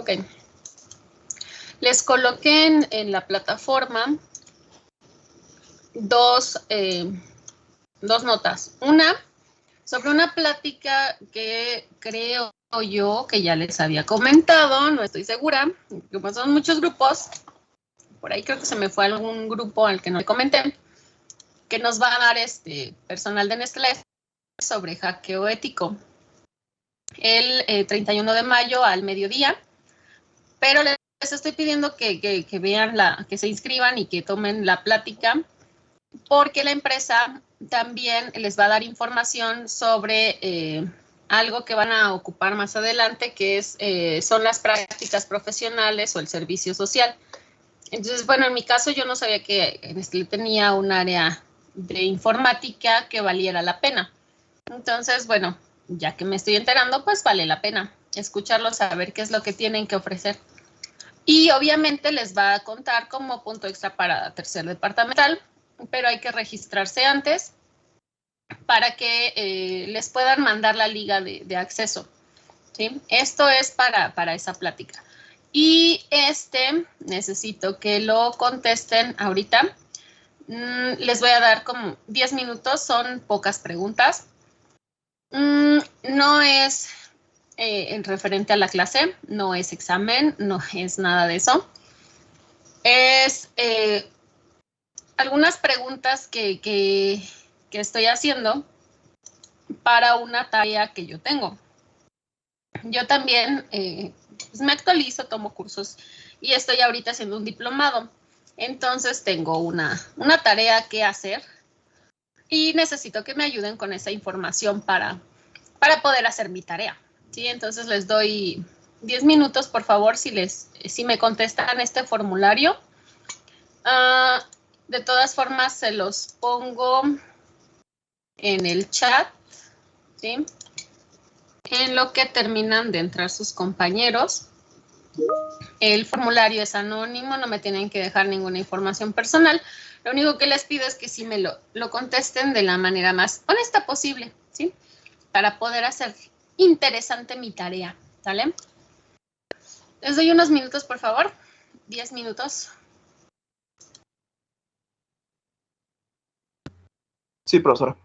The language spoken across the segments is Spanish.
Ok. Les coloqué en la plataforma dos notas. Una sobre una plática que creo yo que ya les había comentado, no estoy segura, como son muchos grupos, por ahí creo que se me fue algún grupo al que no le comenté, que nos va a dar personal de Nestlé sobre hackeo ético el 31 de mayo al mediodía, pero les estoy pidiendo que vean que se inscriban y que tomen la plática, porque la empresa también les va a dar información sobre algo que van a ocupar más adelante, que son las prácticas profesionales o el servicio social. Entonces, bueno, en mi caso yo no sabía que Nestlé tenía un área de informática que valiera la pena. Entonces, bueno, ya que me estoy enterando, pues vale la pena escucharlos, saber qué es lo que tienen que ofrecer. Y obviamente les va a contar como punto extra para tercer departamental, pero hay que registrarse antes para que les puedan mandar la liga de acceso. ¿Sí? Esto es para esa plática. Y necesito que lo contesten ahorita. Les voy a dar como 10 minutos, son pocas preguntas. No es en referente a la clase, no es examen, no es nada de eso. Es algunas preguntas que estoy haciendo para una tarea que yo tengo. Yo también pues me actualizo, tomo cursos y estoy ahorita haciendo un diplomado. Entonces tengo una tarea que hacer y necesito que me ayuden con esa información para poder hacer mi tarea. ¿Sí? Entonces les doy 10 minutos, por favor, si me contestan este formulario. De todas formas, se los pongo en el chat, ¿sí? En lo que terminan de entrar sus compañeros. El formulario es anónimo, no me tienen que dejar ninguna información personal. Lo único que les pido es que sí me lo contesten de la manera más honesta posible, ¿sí? Para poder hacer interesante mi tarea, ¿sale? Les doy unos minutos, por favor. 10 minutos. Sí, profesora.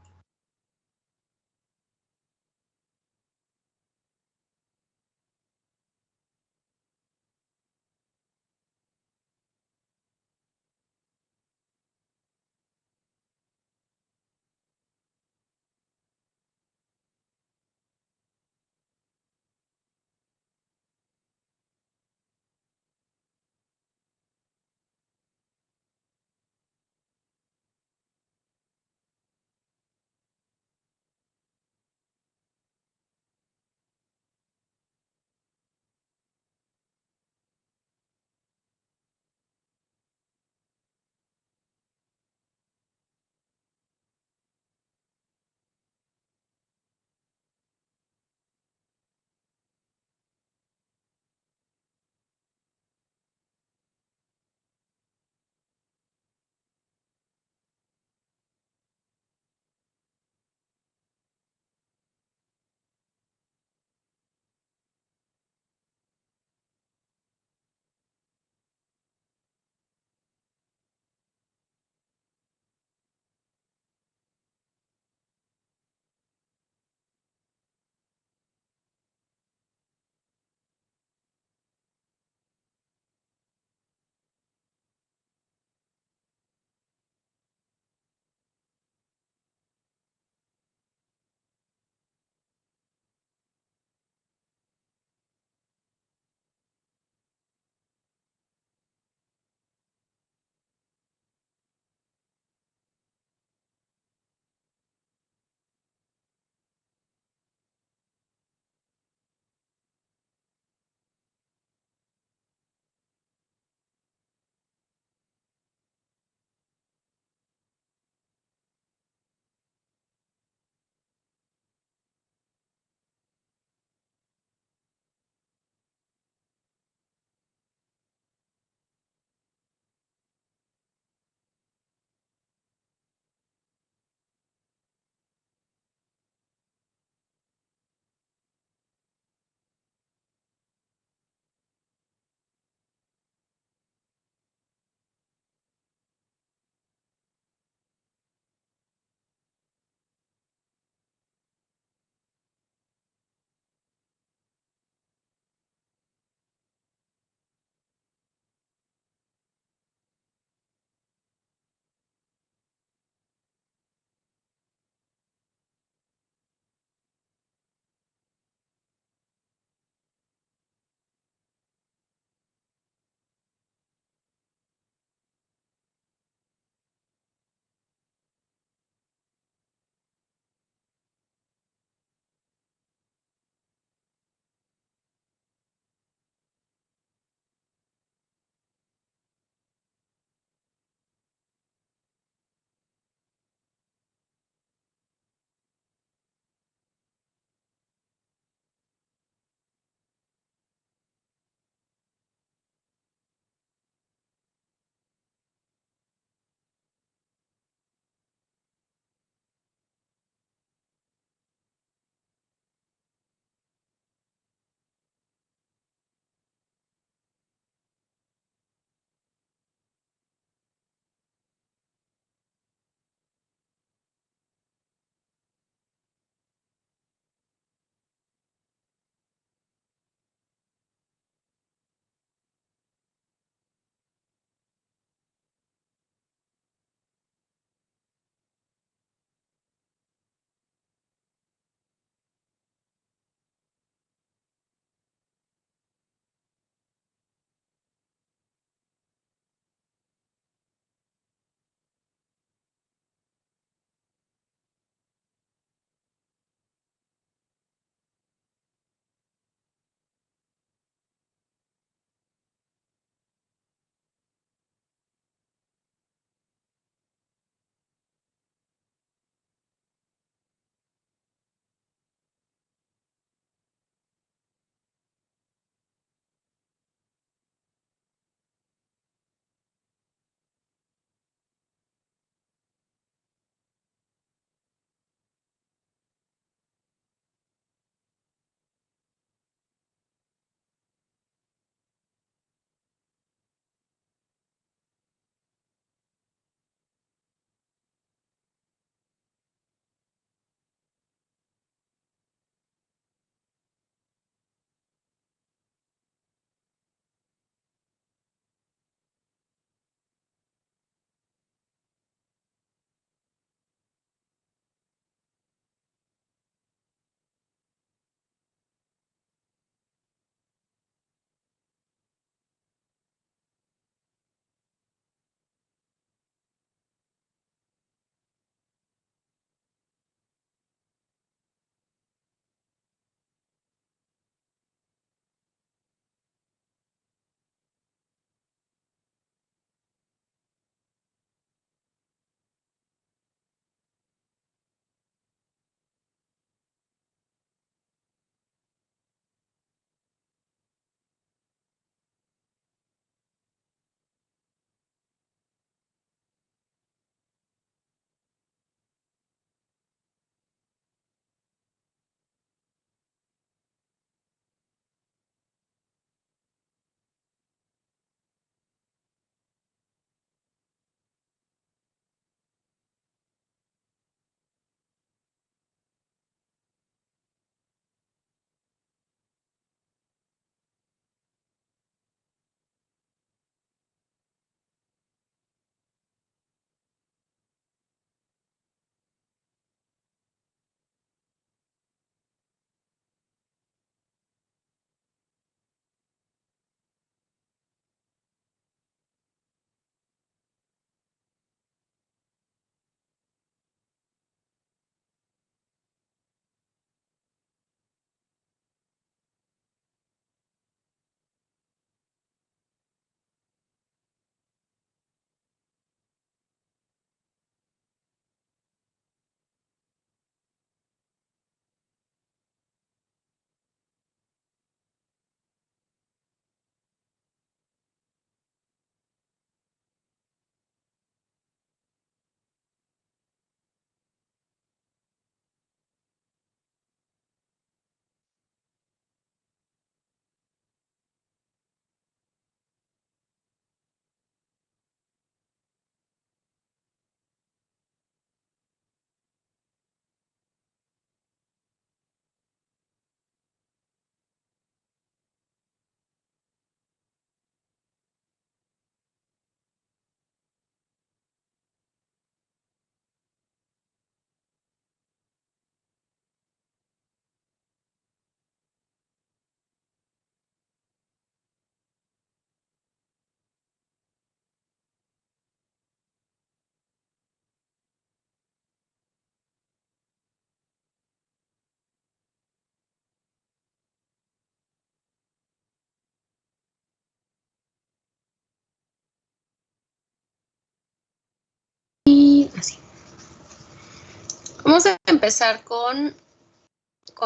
Vamos a empezar con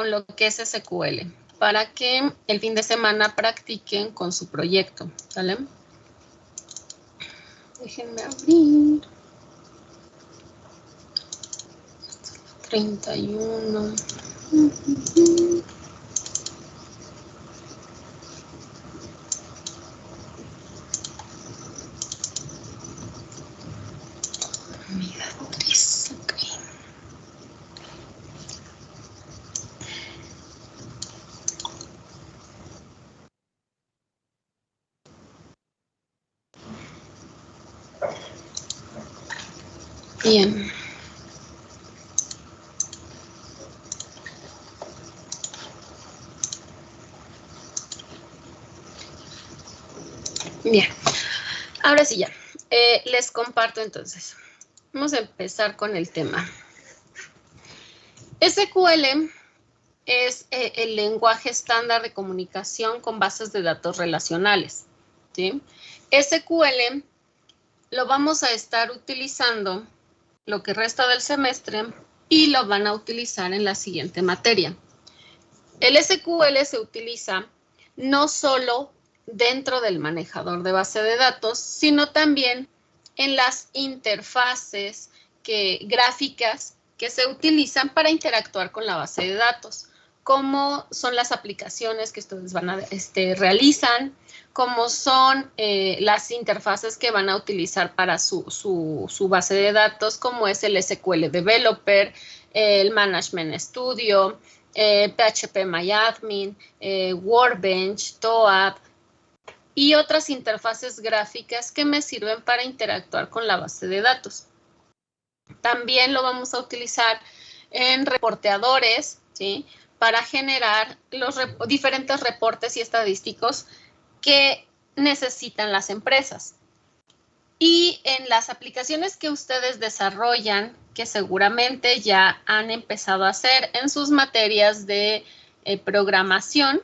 lo que es SQL, para que el fin de semana practiquen con su proyecto, ¿sale? Déjenme abrir. 31. Migratriz, ok. Bien. Bien. Ahora sí ya. Les comparto entonces. Vamos a empezar con el tema. SQL es el lenguaje estándar de comunicación con bases de datos relacionales, ¿sí? SQL lo vamos a estar utilizando lo que resta del semestre y lo van a utilizar en la siguiente materia. El SQL se utiliza no solo dentro del manejador de base de datos, sino también en las interfaces gráficas que se utilizan para interactuar con la base de datos, como son las aplicaciones que ustedes realizan, como son las interfaces que van a utilizar para su base de datos, como es el SQL Developer, el Management Studio, PHPMyAdmin, Workbench, TOAD y otras interfaces gráficas que me sirven para interactuar con la base de datos. También lo vamos a utilizar en reporteadores, ¿sí? Para generar los diferentes reportes y estadísticos que necesitan las empresas. Y en las aplicaciones que ustedes desarrollan, que seguramente ya han empezado a hacer en sus materias de programación,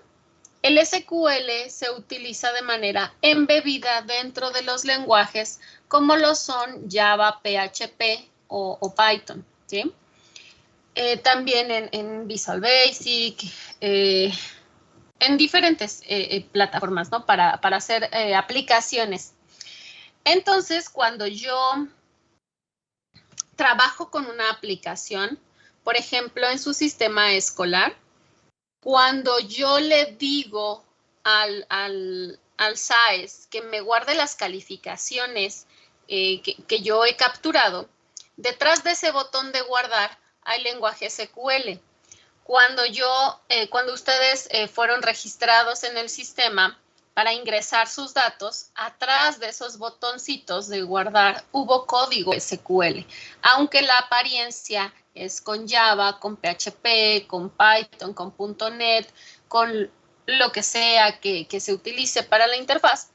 el SQL se utiliza de manera embebida dentro de los lenguajes como lo son Java, PHP o Python, ¿sí? También en Visual Basic, en diferentes plataformas, ¿no? Para hacer aplicaciones. Entonces, cuando yo trabajo con una aplicación, por ejemplo, en su sistema escolar, cuando yo le digo al SAES que me guarde las calificaciones que yo he capturado, detrás de ese botón de guardar hay lenguaje SQL. Cuando ustedes fueron registrados en el sistema para ingresar sus datos, atrás de esos botoncitos de guardar hubo código SQL, aunque la apariencia es con Java, con PHP, con Python, con .NET, con lo que sea que se utilice para la interfaz.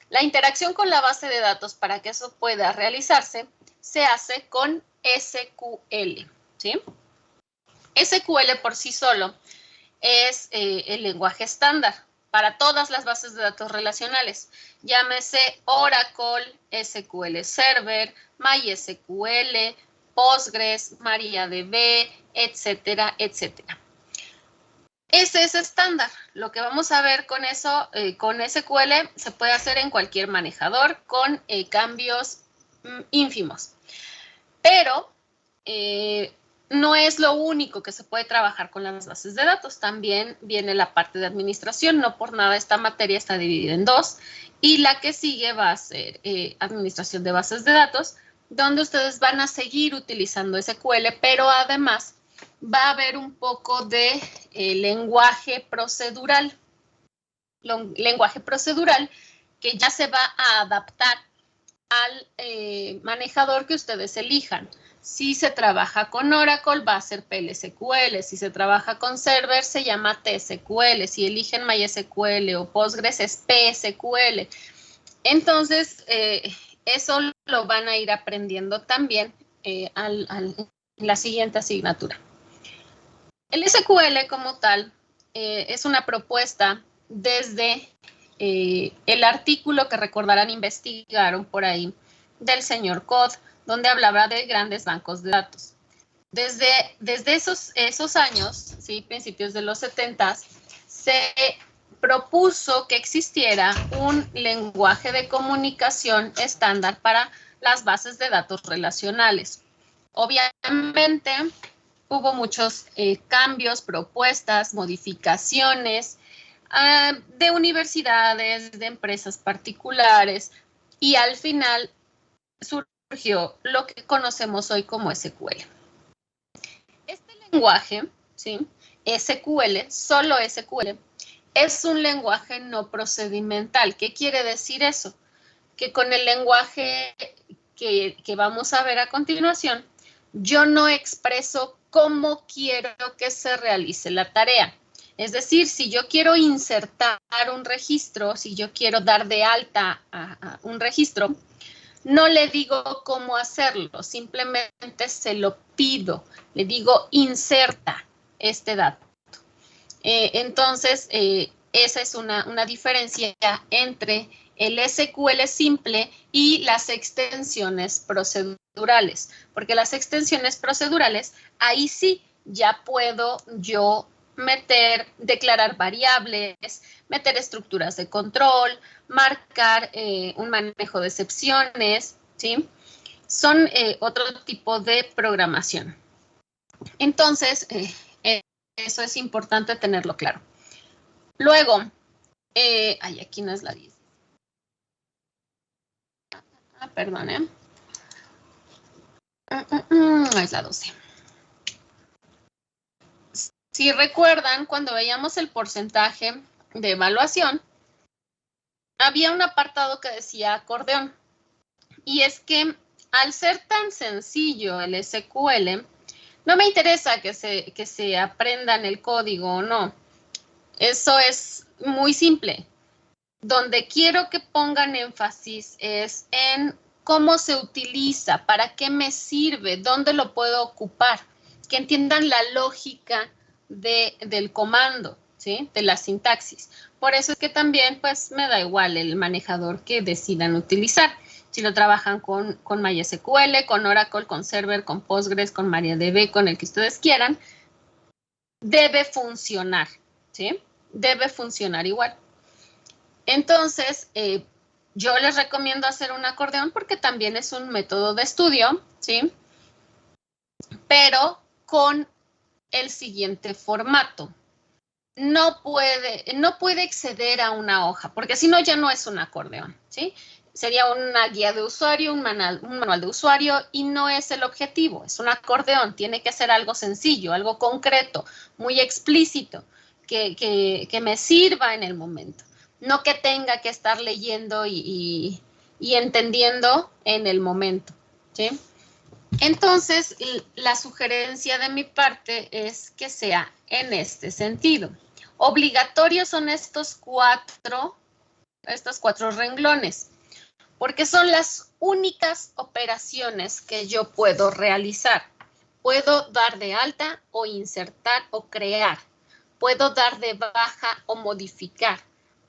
La interacción con la base de datos para que eso pueda realizarse se hace con SQL, ¿sí? SQL por sí solo es el lenguaje estándar para todas las bases de datos relacionales. Llámese Oracle, SQL Server, MySQL, Postgres, MariaDB, etcétera, etcétera. Ese es estándar. Lo que vamos a ver con eso, con SQL, se puede hacer en cualquier manejador con cambios ínfimos. Pero no es lo único que se puede trabajar con las bases de datos. También viene la parte de administración. No por nada esta materia está dividida en dos. Y la que sigue va a ser administración de bases de datos, donde ustedes van a seguir utilizando SQL, pero además va a haber un poco de lenguaje procedural. Lenguaje procedural que ya se va a adaptar al manejador que ustedes elijan. Si se trabaja con Oracle, va a ser PLSQL. Si se trabaja con Server, se llama TSQL. Si eligen MySQL o Postgres, es PSQL. Entonces, eso lo van a ir aprendiendo también en la siguiente asignatura. El SQL como tal es una propuesta desde el artículo que recordarán investigaron por ahí del señor Codd, donde hablaba de grandes bancos de datos. Desde esos años, ¿sí? Principios de los 70, se propuso que existiera un lenguaje de comunicación estándar para las bases de datos relacionales. Obviamente, hubo muchos cambios, propuestas, modificaciones de universidades, de empresas particulares, y al final surgió lo que conocemos hoy como SQL. Este lenguaje, ¿sí? SQL, solo SQL, es un lenguaje no procedimental. ¿Qué quiere decir eso? Que con el lenguaje que vamos a ver a continuación, yo no expreso cómo quiero que se realice la tarea. Es decir, si yo quiero insertar un registro, si yo quiero dar de alta a un registro, no le digo cómo hacerlo, simplemente se lo pido. Le digo, inserta este dato. Entonces, esa es una diferencia entre el SQL simple y las extensiones procedurales, porque las extensiones procedurales, ahí sí ya puedo yo declarar variables, meter estructuras de control, marcar un manejo de excepciones, ¿sí? Son otro tipo de programación. Entonces, eso es importante tenerlo claro. Luego, aquí no es la 10. Perdón, es la 12. Si recuerdan, cuando veíamos el porcentaje de evaluación, había un apartado que decía acordeón. Y es que al ser tan sencillo el SQL, no me interesa que se aprendan el código o no. Eso es muy simple. Donde quiero que pongan énfasis es en cómo se utiliza, para qué me sirve, dónde lo puedo ocupar, que entiendan la lógica del comando, ¿sí? De la sintaxis. Por eso es que también, pues, me da igual el manejador que decidan utilizar. Si lo trabajan con MySQL, con Oracle, con Server, con Postgres, con MariaDB, con el que ustedes quieran, debe funcionar, ¿sí? Debe funcionar igual. Entonces, yo les recomiendo hacer un acordeón porque también es un método de estudio, ¿sí? Pero con el siguiente formato. No puede exceder a una hoja, porque si no ya no es un acordeón, ¿sí? Sería una guía de usuario, un manual de usuario, y no es el objetivo. Es un acordeón, tiene que ser algo sencillo, algo concreto, muy explícito, que me sirva en el momento. No que tenga que estar leyendo y entendiendo en el momento, ¿sí? Entonces, la sugerencia de mi parte es que sea en este sentido. Obligatorios son estos cuatro renglones, porque son las únicas operaciones que yo puedo realizar. Puedo dar de alta o insertar o crear. Puedo dar de baja o modificar.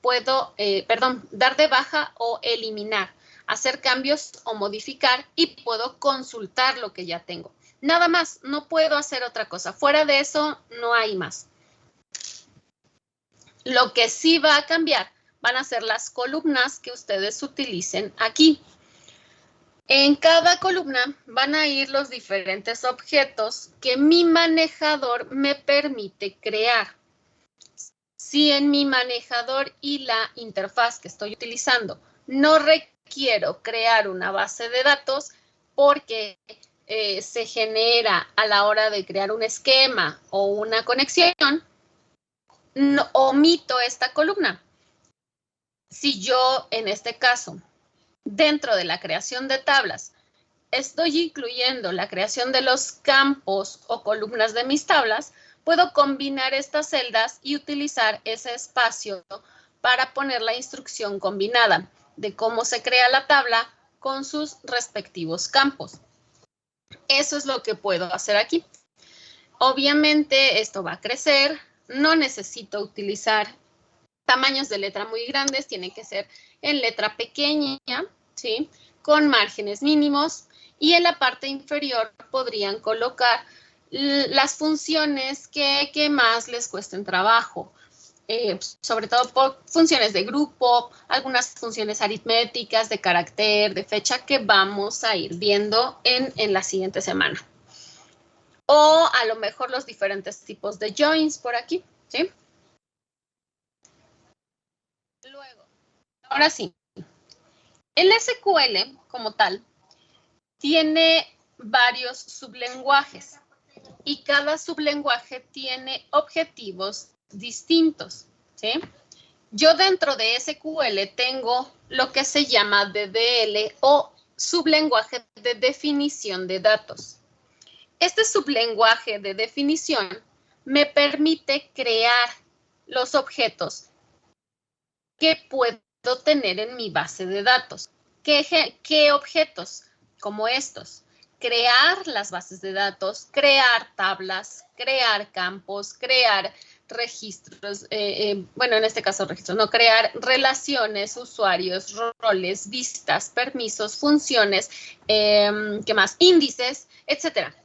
Puedo, dar de baja o eliminar, hacer cambios o modificar, y puedo consultar lo que ya tengo. Nada más, no puedo hacer otra cosa. Fuera de eso, no hay más. Lo que sí va a cambiar van a ser las columnas que ustedes utilicen aquí. En cada columna van a ir los diferentes objetos que mi manejador me permite crear. Si en mi manejador y la interfaz que estoy utilizando no requiero crear una base de datos porque se genera a la hora de crear un esquema o una conexión, no, omito esta columna. Si yo, en este caso, dentro de la creación de tablas, estoy incluyendo la creación de los campos o columnas de mis tablas, puedo combinar estas celdas y utilizar ese espacio para poner la instrucción combinada de cómo se crea la tabla con sus respectivos campos. Eso es lo que puedo hacer aquí. Obviamente esto va a crecer, no necesito utilizar tamaños de letra muy grandes, tiene que ser en letra pequeña, ¿sí? Con márgenes mínimos, y en la parte inferior podrían colocar las funciones que más les cuesten trabajo. Sobre todo por funciones de grupo, algunas funciones aritméticas, de carácter, de fecha, que vamos a ir viendo en la siguiente semana. O a lo mejor los diferentes tipos de joins por aquí, ¿sí? Luego, ahora sí, el SQL como tal tiene varios sublenguajes y cada sublenguaje tiene objetivos distintos, ¿sí? Yo dentro de SQL tengo lo que se llama DDL o sublenguaje de definición de datos. Este sublenguaje de definición me permite crear los objetos que puedo tener en mi base de datos. ¿Qué objetos? Como estos. Crear las bases de datos, crear tablas, crear campos, crear registros, bueno, en este caso registros, no, crear relaciones, usuarios, roles, vistas, permisos, funciones, ¿qué más? Índices, etcétera.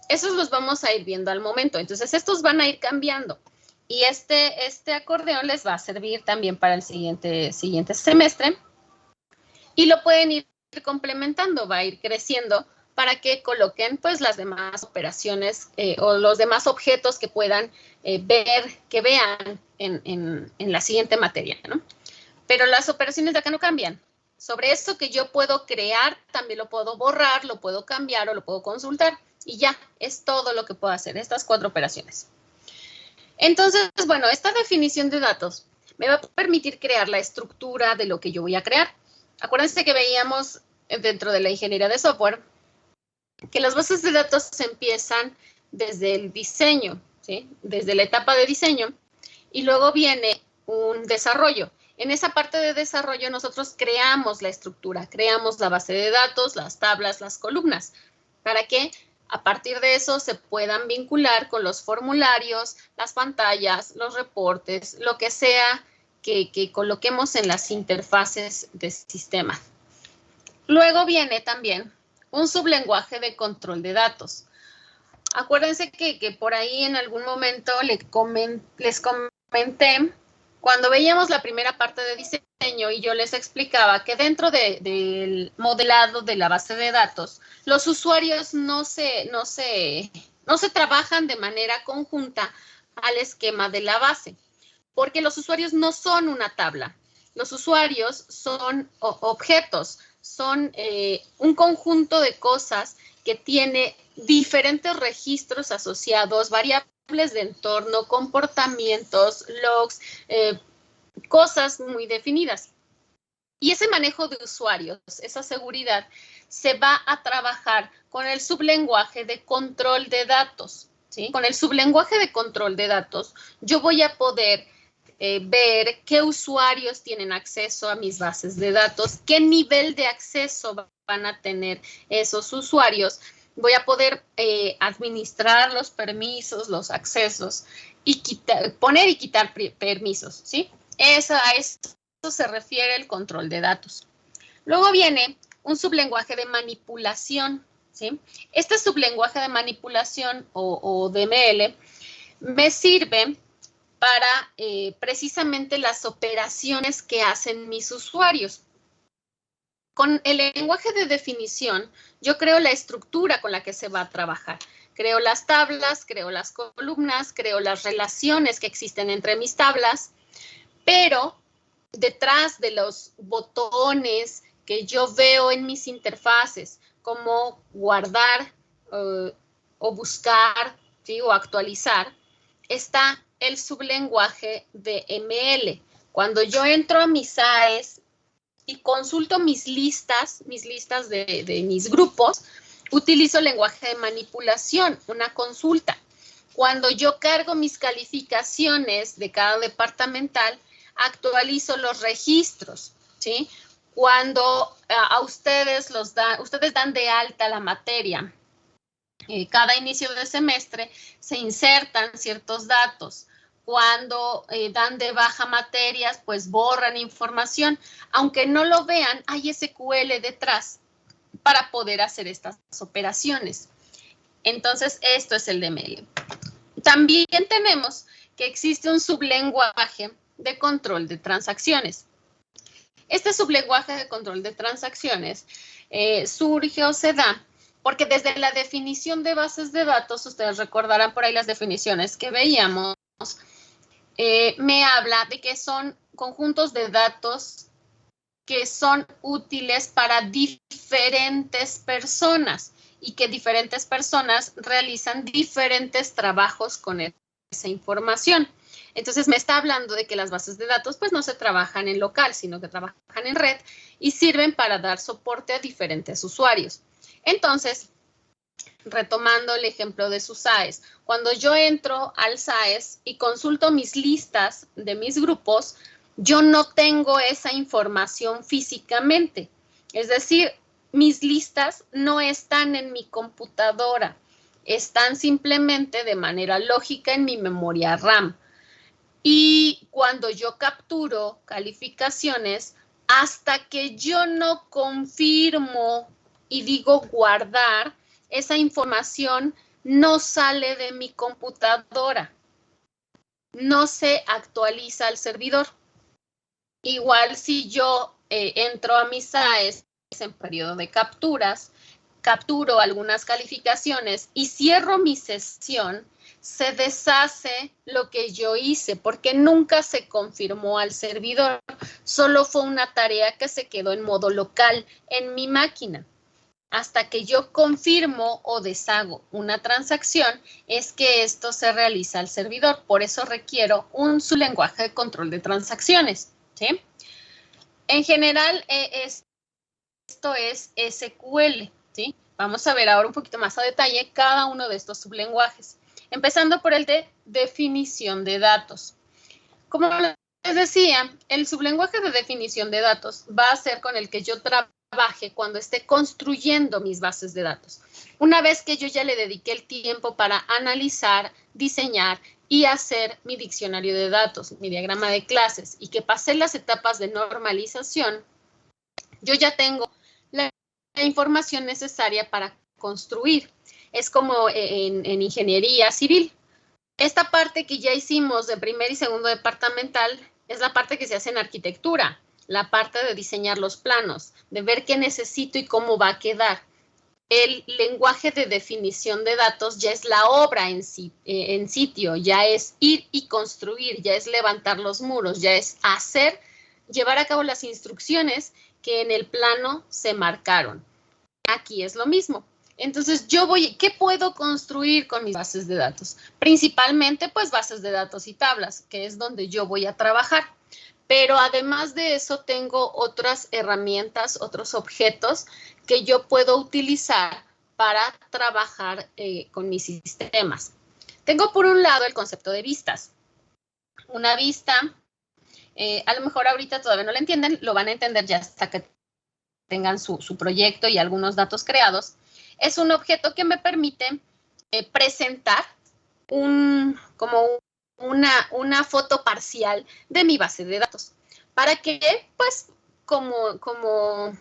Esos los vamos a ir viendo al momento. Entonces, estos van a ir cambiando. Y este acordeón les va a servir también para el siguiente semestre. Y lo pueden ir complementando, va a ir creciendo para que coloquen pues las demás operaciones o los demás objetos que puedan ver, que vean en la siguiente materia, ¿no? Pero las operaciones de acá no cambian. Sobre eso que yo puedo crear, también lo puedo borrar, lo puedo cambiar o lo puedo consultar. Y ya, es todo lo que puedo hacer, estas 4 operaciones. Entonces, bueno, esta definición de datos me va a permitir crear la estructura de lo que yo voy a crear. Acuérdense que veíamos dentro de la ingeniería de software que las bases de datos se empiezan desde el diseño, ¿sí? Desde la etapa de diseño, y luego viene un desarrollo. En esa parte de desarrollo nosotros creamos la estructura, creamos la base de datos, las tablas, las columnas, para que a partir de eso se puedan vincular con los formularios, las pantallas, los reportes, lo que sea que coloquemos en las interfaces de sistema. Luego viene también un sublenguaje de control de datos. Acuérdense que por ahí en algún momento les comenté, cuando veíamos la primera parte de diseño y yo les explicaba que dentro del modelado de la base de datos, los usuarios no se trabajan de manera conjunta al esquema de la base, porque los usuarios no son una tabla. Los usuarios son objetos, son un conjunto de cosas que tiene diferentes registros asociados, variables de entorno, comportamientos, logs, cosas muy definidas. Y ese manejo de usuarios, esa seguridad, se va a trabajar con el sublenguaje de control de datos, ¿sí? Con el sublenguaje de control de datos, yo voy a poder ver qué usuarios tienen acceso a mis bases de datos, qué nivel de acceso van a tener esos usuarios. Voy a poder administrar los permisos, los accesos y poner y quitar permisos, ¿sí? A esto se refiere el control de datos. Luego viene un sublenguaje de manipulación, ¿sí? Este sublenguaje de manipulación o DML me sirve para precisamente las operaciones que hacen mis usuarios. Con el lenguaje de definición, yo creo la estructura con la que se va a trabajar. Creo las tablas, creo las columnas, creo las relaciones que existen entre mis tablas, pero detrás de los botones que yo veo en mis interfaces, como guardar o buscar, ¿sí? O actualizar, está el sublenguaje de ML. Cuando yo entro a mis AES y consulto mis listas de mis grupos, utilizo el lenguaje de manipulación, una consulta. Cuando yo cargo mis calificaciones de cada departamental, actualizo los registros, ¿sí? Cuando a ustedes ustedes dan de alta la materia, cada inicio de semestre se insertan ciertos datos. Cuando dan de baja materias, pues borran información. Aunque no lo vean, hay SQL detrás para poder hacer estas operaciones. Entonces, esto es el DML. También tenemos que existe un sublenguaje de control de transacciones. Este sublenguaje de control de transacciones surge o se da porque desde la definición de bases de datos, ustedes recordarán por ahí las definiciones que veíamos, me habla de que son conjuntos de datos que son útiles para diferentes personas y que diferentes personas realizan diferentes trabajos con esa información. Entonces me está hablando de que las bases de datos pues no se trabajan en local, sino que trabajan en red y sirven para dar soporte a diferentes usuarios. Entonces, retomando el ejemplo de sus SAES, cuando yo entro al SAES y consulto mis listas de mis grupos, yo no tengo esa información físicamente. Es decir, mis listas no están en mi computadora, están simplemente de manera lógica en mi memoria RAM. Y cuando yo capturo calificaciones, hasta que yo no confirmo y digo guardar, esa información no sale de mi computadora, no se actualiza al servidor. Igual si yo entro a mis SAES en periodo de capturas, capturo algunas calificaciones y cierro mi sesión, se deshace lo que yo hice porque nunca se confirmó al servidor, solo fue una tarea que se quedó en modo local en mi máquina. Hasta que yo confirmo o deshago una transacción, es que esto se realiza al servidor. Por eso requiero un sublenguaje de control de transacciones, ¿sí? En general, esto es SQL, ¿sí? Vamos a ver ahora un poquito más a detalle cada uno de estos sublenguajes. Empezando por el de definición de datos. Como les decía, el sublenguaje de definición de datos va a ser con el que yo trabaje cuando esté construyendo mis bases de datos. Una vez que yo ya le dediqué el tiempo para analizar, diseñar y hacer mi diccionario de datos, mi diagrama de clases, y que pasé las etapas de normalización, yo ya tengo la información necesaria para construir. Es como en ingeniería civil. Esta parte que ya hicimos de primer y segundo departamental es la parte que se hace en arquitectura, la parte de diseñar los planos, de ver qué necesito y cómo va a quedar. El lenguaje de definición de datos ya es la obra en sitio, ya es ir y construir, ya es levantar los muros, ya es hacer, llevar a cabo las instrucciones que en el plano se marcaron. Aquí es lo mismo. Entonces, ¿qué puedo construir con mis bases de datos? Principalmente, pues, bases de datos y tablas, que es donde yo voy a trabajar. Pero además de eso, tengo otras herramientas, otros objetos que yo puedo utilizar para trabajar con mis sistemas. Tengo por un lado el concepto de vistas. Una vista, a lo mejor ahorita todavía no lo entienden, lo van a entender ya hasta que tengan su proyecto y algunos datos creados. Es un objeto que me permite presentar como una foto parcial de mi base de datos. ¿Para que pues como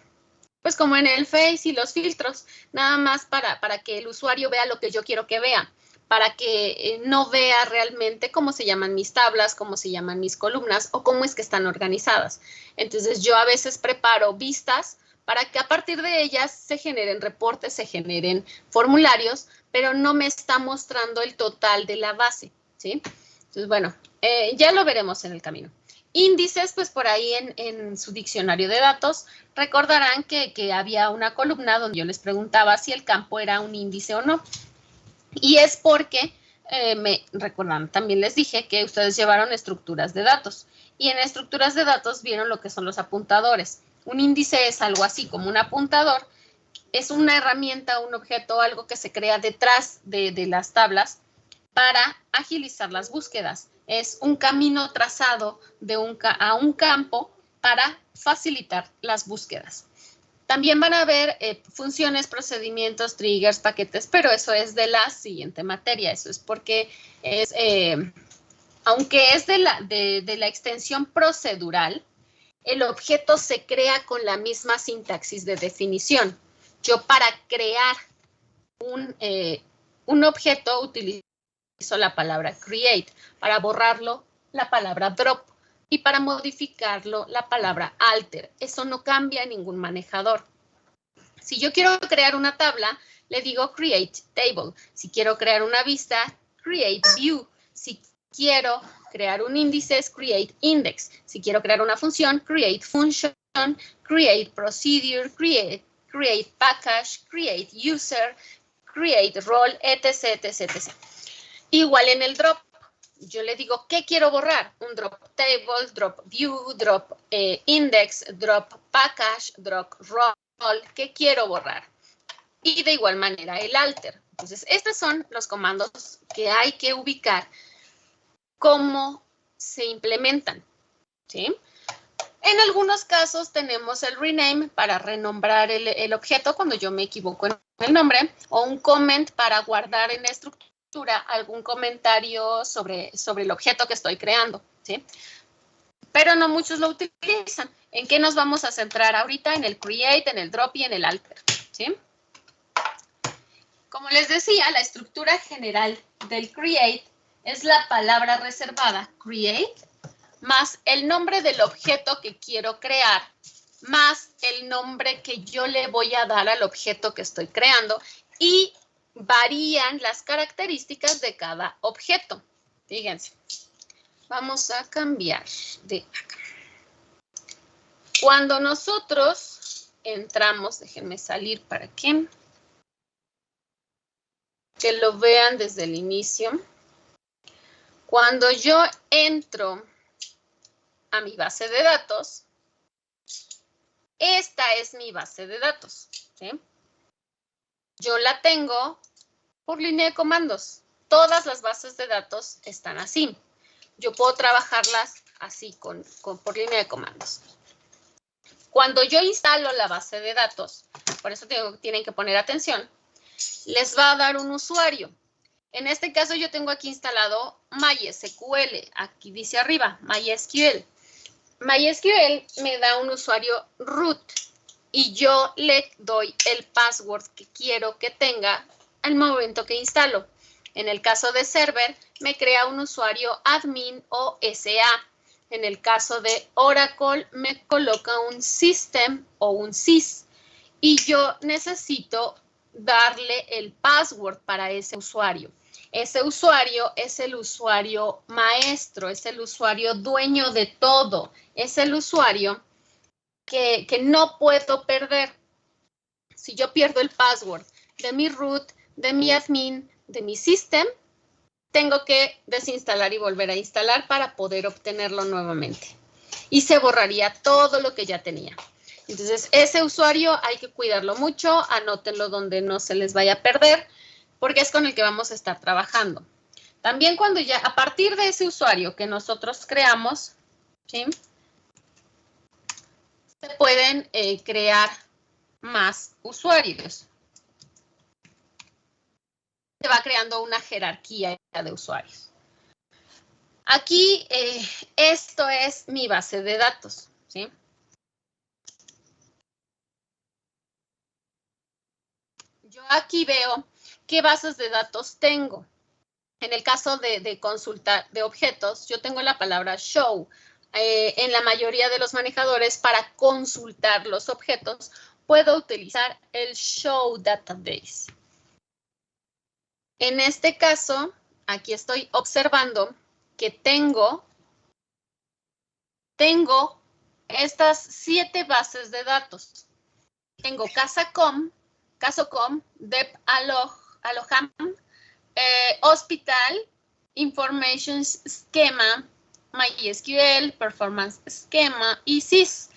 en el Face y los filtros, nada más para que el usuario vea lo que yo quiero que vea, para que no vea realmente cómo se llaman mis tablas, cómo se llaman mis columnas o cómo es que están organizadas. Entonces, yo a veces preparo vistas para que a partir de ellas se generen reportes, se generen formularios, pero no me está mostrando el total de la base, ¿sí? Entonces, bueno, ya lo veremos en el camino. Índices, pues por ahí en su diccionario de datos, recordarán que había una columna donde yo les preguntaba si el campo era un índice o no. Y es porque, recordan, también les dije que ustedes llevaron estructuras de datos. Y en estructuras de datos vieron lo que son los apuntadores. Un índice es algo así como un apuntador. Es una herramienta, un objeto, algo que se crea detrás de las tablas para agilizar las búsquedas. Es un camino trazado a un campo para facilitar las búsquedas. También van a ver funciones, procedimientos, triggers, paquetes, pero eso es de la siguiente materia. Eso es porque aunque es de la extensión procedural, el objeto se crea con la misma sintaxis de definición. Yo para crear un objeto utilizo la palabra create, para borrarlo la palabra drop y para modificarlo la palabra alter. Eso no cambia en ningún manejador. Si yo quiero crear una tabla, le digo create table. Si quiero crear una vista, create view. Si quiero crear un índice, es create index. Si quiero crear una función, create function, create procedure, create package, create user, create role, etc, etc, etc. Igual en el drop, yo le digo, ¿qué quiero borrar? Un drop table, drop view, drop index, drop package, drop role. ¿Qué quiero borrar? Y de igual manera el alter. Entonces, estos son los comandos que hay que ubicar, cómo se implementan, ¿sí? En algunos casos tenemos el rename para renombrar el objeto cuando yo me equivoco en el nombre, o un comment para guardar en la estructura algún comentario sobre el objeto que estoy creando, ¿sí? Pero no muchos lo utilizan. ¿En qué nos vamos a centrar ahorita? En el create, en el drop y en el alter, ¿sí? Como les decía, la estructura general del create es la palabra reservada create más el nombre del objeto que quiero crear más el nombre que yo le voy a dar al objeto que estoy creando y varían las características de cada objeto. Fíjense. Vamos a cambiar de acá. Cuando nosotros entramos, déjenme salir para que lo vean desde el inicio. Cuando yo entro a mi base de datos, esta es mi base de datos, ¿sí? Yo la tengo por línea de comandos. Todas las bases de datos están así. Yo puedo trabajarlas así por línea de comandos. Cuando yo instalo la base de datos, por eso tienen que poner atención, les va a dar un usuario. En este caso yo tengo aquí instalado MySQL, aquí dice arriba, MySQL. MySQL me da un usuario root y yo le doy el password que quiero que tenga al momento que instalo. En el caso de server, me crea un usuario admin o SA. En el caso de Oracle, me coloca un system o un sys. Y yo necesito darle el password para ese usuario. Ese usuario es el usuario maestro, es el usuario dueño de todo. Es el usuario que no puedo perder. Si yo pierdo el password de mi root, de mi admin, de mi system, tengo que desinstalar y volver a instalar para poder obtenerlo nuevamente. Y se borraría todo lo que ya tenía. Entonces, ese usuario hay que cuidarlo mucho, anótenlo donde no se les vaya a perder, porque es con el que vamos a estar trabajando. También cuando ya, a partir de ese usuario que nosotros creamos, ¿sí? Se pueden crear más usuarios. Se va creando una jerarquía de usuarios. Aquí, esto es mi base de datos, ¿sí? Yo aquí veo qué bases de datos tengo. En el caso de consulta de objetos, yo tengo la palabra show. En la mayoría de los manejadores, para consultar los objetos, puedo utilizar el show database. En este caso, aquí estoy observando que tengo estas 7 bases de datos. Tengo CasoCom, Dep Alojam, Hospital, Information Schema, MySQL, Performance Schema y SYS.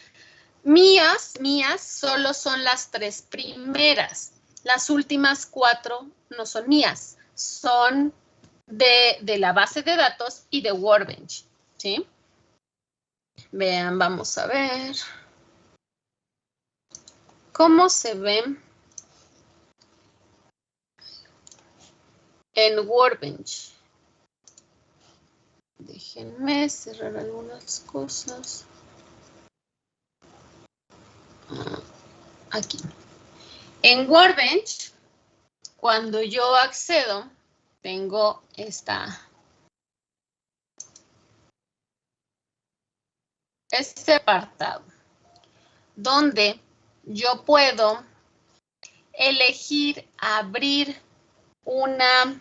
Mías solo son las 3 primeras. Las últimas 4 no son mías, son de la base de datos y de Workbench, ¿sí? Vean, vamos a ver cómo se ve en Workbench. Déjenme cerrar algunas cosas. Aquí. En Workbench, cuando yo accedo, tengo este apartado, donde yo puedo elegir abrir una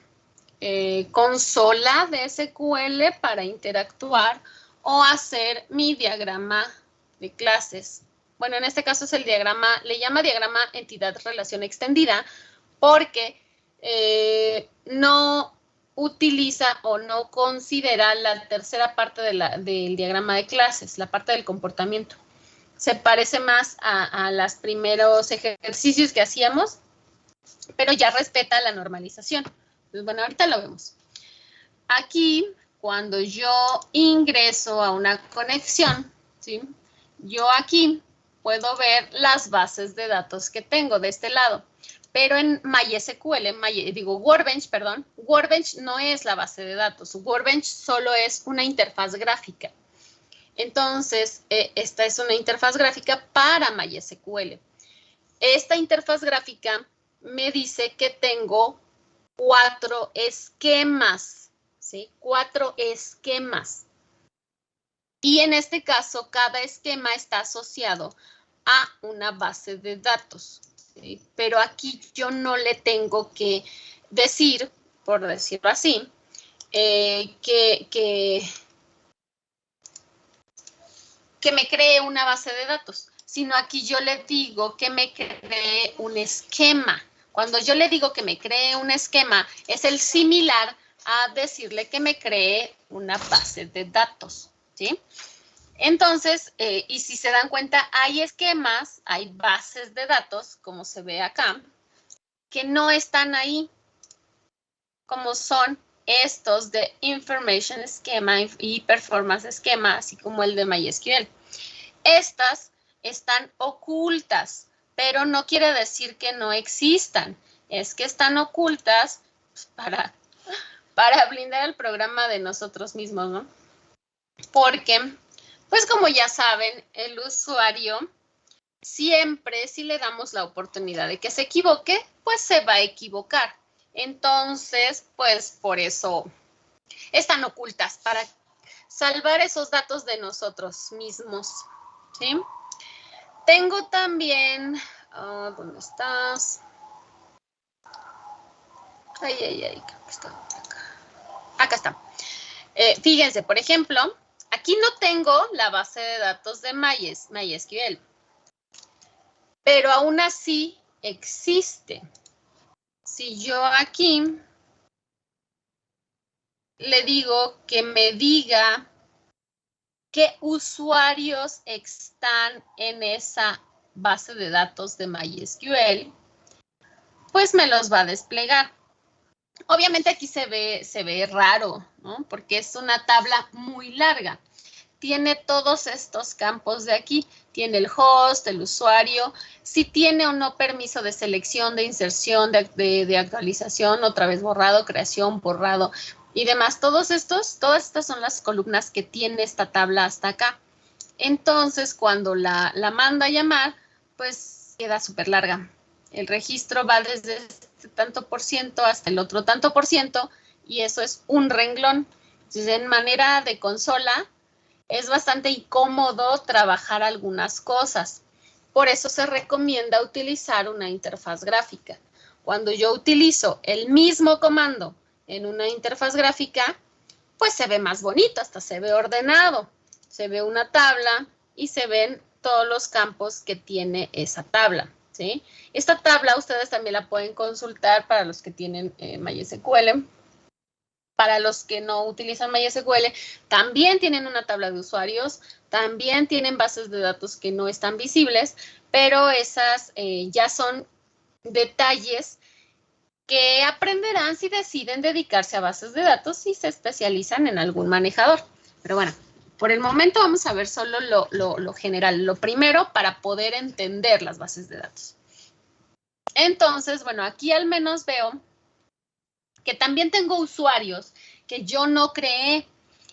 consola de SQL para interactuar o hacer mi diagrama de clases. Bueno, en este caso es el diagrama, le llama diagrama entidad-relación extendida, porque no utiliza o no considera la tercera parte del diagrama de clases, la parte del comportamiento. Se parece más a los primeros ejercicios que hacíamos, pero ya respeta la normalización. Entonces, bueno, ahorita lo vemos. Aquí, cuando yo ingreso a una conexión, ¿sí? Yo aquí puedo ver las bases de datos que tengo de este lado. Pero en MySQL, Workbench, perdón, Workbench no es la base de datos. Workbench solo es una interfaz gráfica. Entonces, esta es una interfaz gráfica para MySQL. Esta interfaz gráfica me dice que tengo 4 esquemas, ¿sí? 4 esquemas. Y en este caso, cada esquema está asociado a una base de datos. ¿Sí? Pero aquí yo no le tengo que decir, por decirlo así, que me cree una base de datos, sino aquí yo le digo que me cree un esquema. Cuando yo le digo que me cree un esquema, es el similar a decirle que me cree una base de datos, ¿sí? Entonces, y si se dan cuenta, hay esquemas, hay bases de datos, como se ve acá, que no están ahí, como son estos de Information Schema y Performance Schema, así como el de MySQL. Estas están ocultas, pero no quiere decir que no existan. Es que están ocultas para blindar el programa de nosotros mismos, ¿no? Porque, pues como ya saben, el usuario siempre, si le damos la oportunidad de que se equivoque, pues se va a equivocar. Entonces, pues por eso están ocultas, para salvar esos datos de nosotros mismos, ¿sí? Tengo también, ¿dónde estás? Ay, creo que está acá. Acá está. Fíjense, por ejemplo, aquí no tengo la base de datos de MySQL, pero aún así existe. Si yo aquí le digo que me diga qué usuarios están en esa base de datos de MySQL, pues me los va a desplegar. Obviamente aquí se ve raro, ¿no? Porque es una tabla muy larga. Tiene todos estos campos de aquí. Tiene el host, el usuario, si tiene o no permiso de selección, de inserción, de actualización, otra vez borrado, creación, borrado y demás. Todas estas son las columnas que tiene esta tabla hasta acá. Entonces, cuando la manda a llamar, pues queda súper larga. El registro va desde este tanto por ciento hasta el otro tanto por ciento y eso es un renglón. Entonces, en manera de consola, es bastante incómodo trabajar algunas cosas. Por eso se recomienda utilizar una interfaz gráfica. Cuando yo utilizo el mismo comando en una interfaz gráfica, pues se ve más bonito, hasta se ve ordenado. Se ve una tabla y se ven todos los campos que tiene esa tabla, ¿sí? Esta tabla ustedes también la pueden consultar para los que tienen MySQL. Para los que no utilizan MySQL, también tienen una tabla de usuarios, también tienen bases de datos que no están visibles, pero esas ya son detalles que aprenderán si deciden dedicarse a bases de datos y se especializan en algún manejador. Pero bueno, por el momento vamos a ver solo lo general, lo primero para poder entender las bases de datos. Entonces, bueno, aquí al menos veo que también tengo usuarios que yo no creé.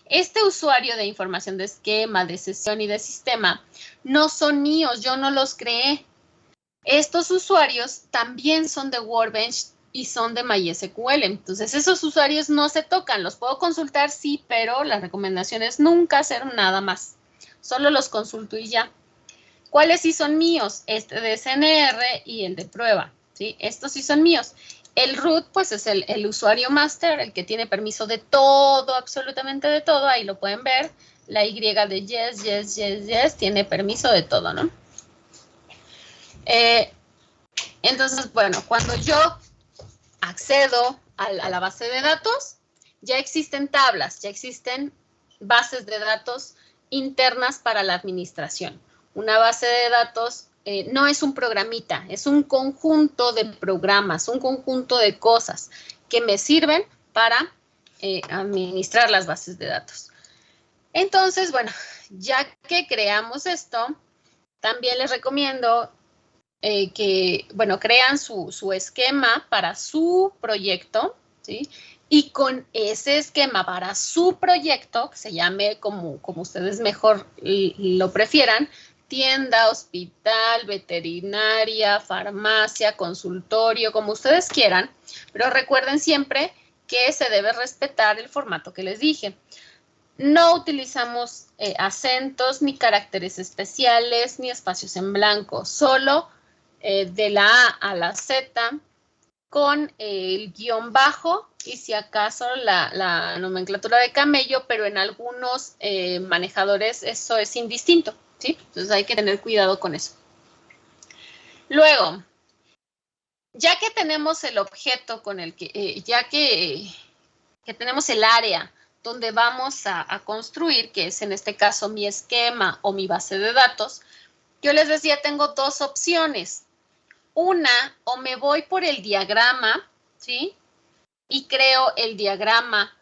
Este usuario de información de esquema, de sesión y de sistema no son míos, yo no los creé. Estos usuarios también son de Workbench, y son de MySQL. Entonces, esos usuarios no se tocan. Los puedo consultar, sí, pero la recomendación es nunca hacer nada más. Solo los consulto y ya. ¿Cuáles sí son míos? Este de CNR y el de prueba, ¿sí? Estos sí son míos. El root, pues, es el usuario master, el que tiene permiso de todo, absolutamente de todo. Ahí lo pueden ver. La Y de yes, tiene permiso de todo, ¿no? Entonces, bueno, cuando yo accedo a la base de datos, ya existen tablas, ya existen bases de datos internas para la administración. Una base de datos no es un programita, es un conjunto de programas, un conjunto de cosas que me sirven para administrar las bases de datos. Entonces, bueno, ya que creamos esto, también les recomiendo que, bueno, crean su esquema para su proyecto, ¿sí? Y con ese esquema para su proyecto, que se llame como ustedes mejor lo prefieran, tienda, hospital, veterinaria, farmacia, consultorio, como ustedes quieran, pero recuerden siempre que se debe respetar el formato que les dije. No utilizamos acentos, ni caracteres especiales, ni espacios en blanco, solo de la A a la Z con el guión bajo y si acaso la nomenclatura de camello, pero en algunos manejadores eso es indistinto, ¿sí? Entonces hay que tener cuidado con eso. Luego, ya que tenemos el objeto con el que, ya que tenemos el área donde vamos a construir, que es en este caso mi esquema o mi base de datos, yo les decía, tengo dos opciones. Una, o me voy por el diagrama, ¿sí? Y creo el diagrama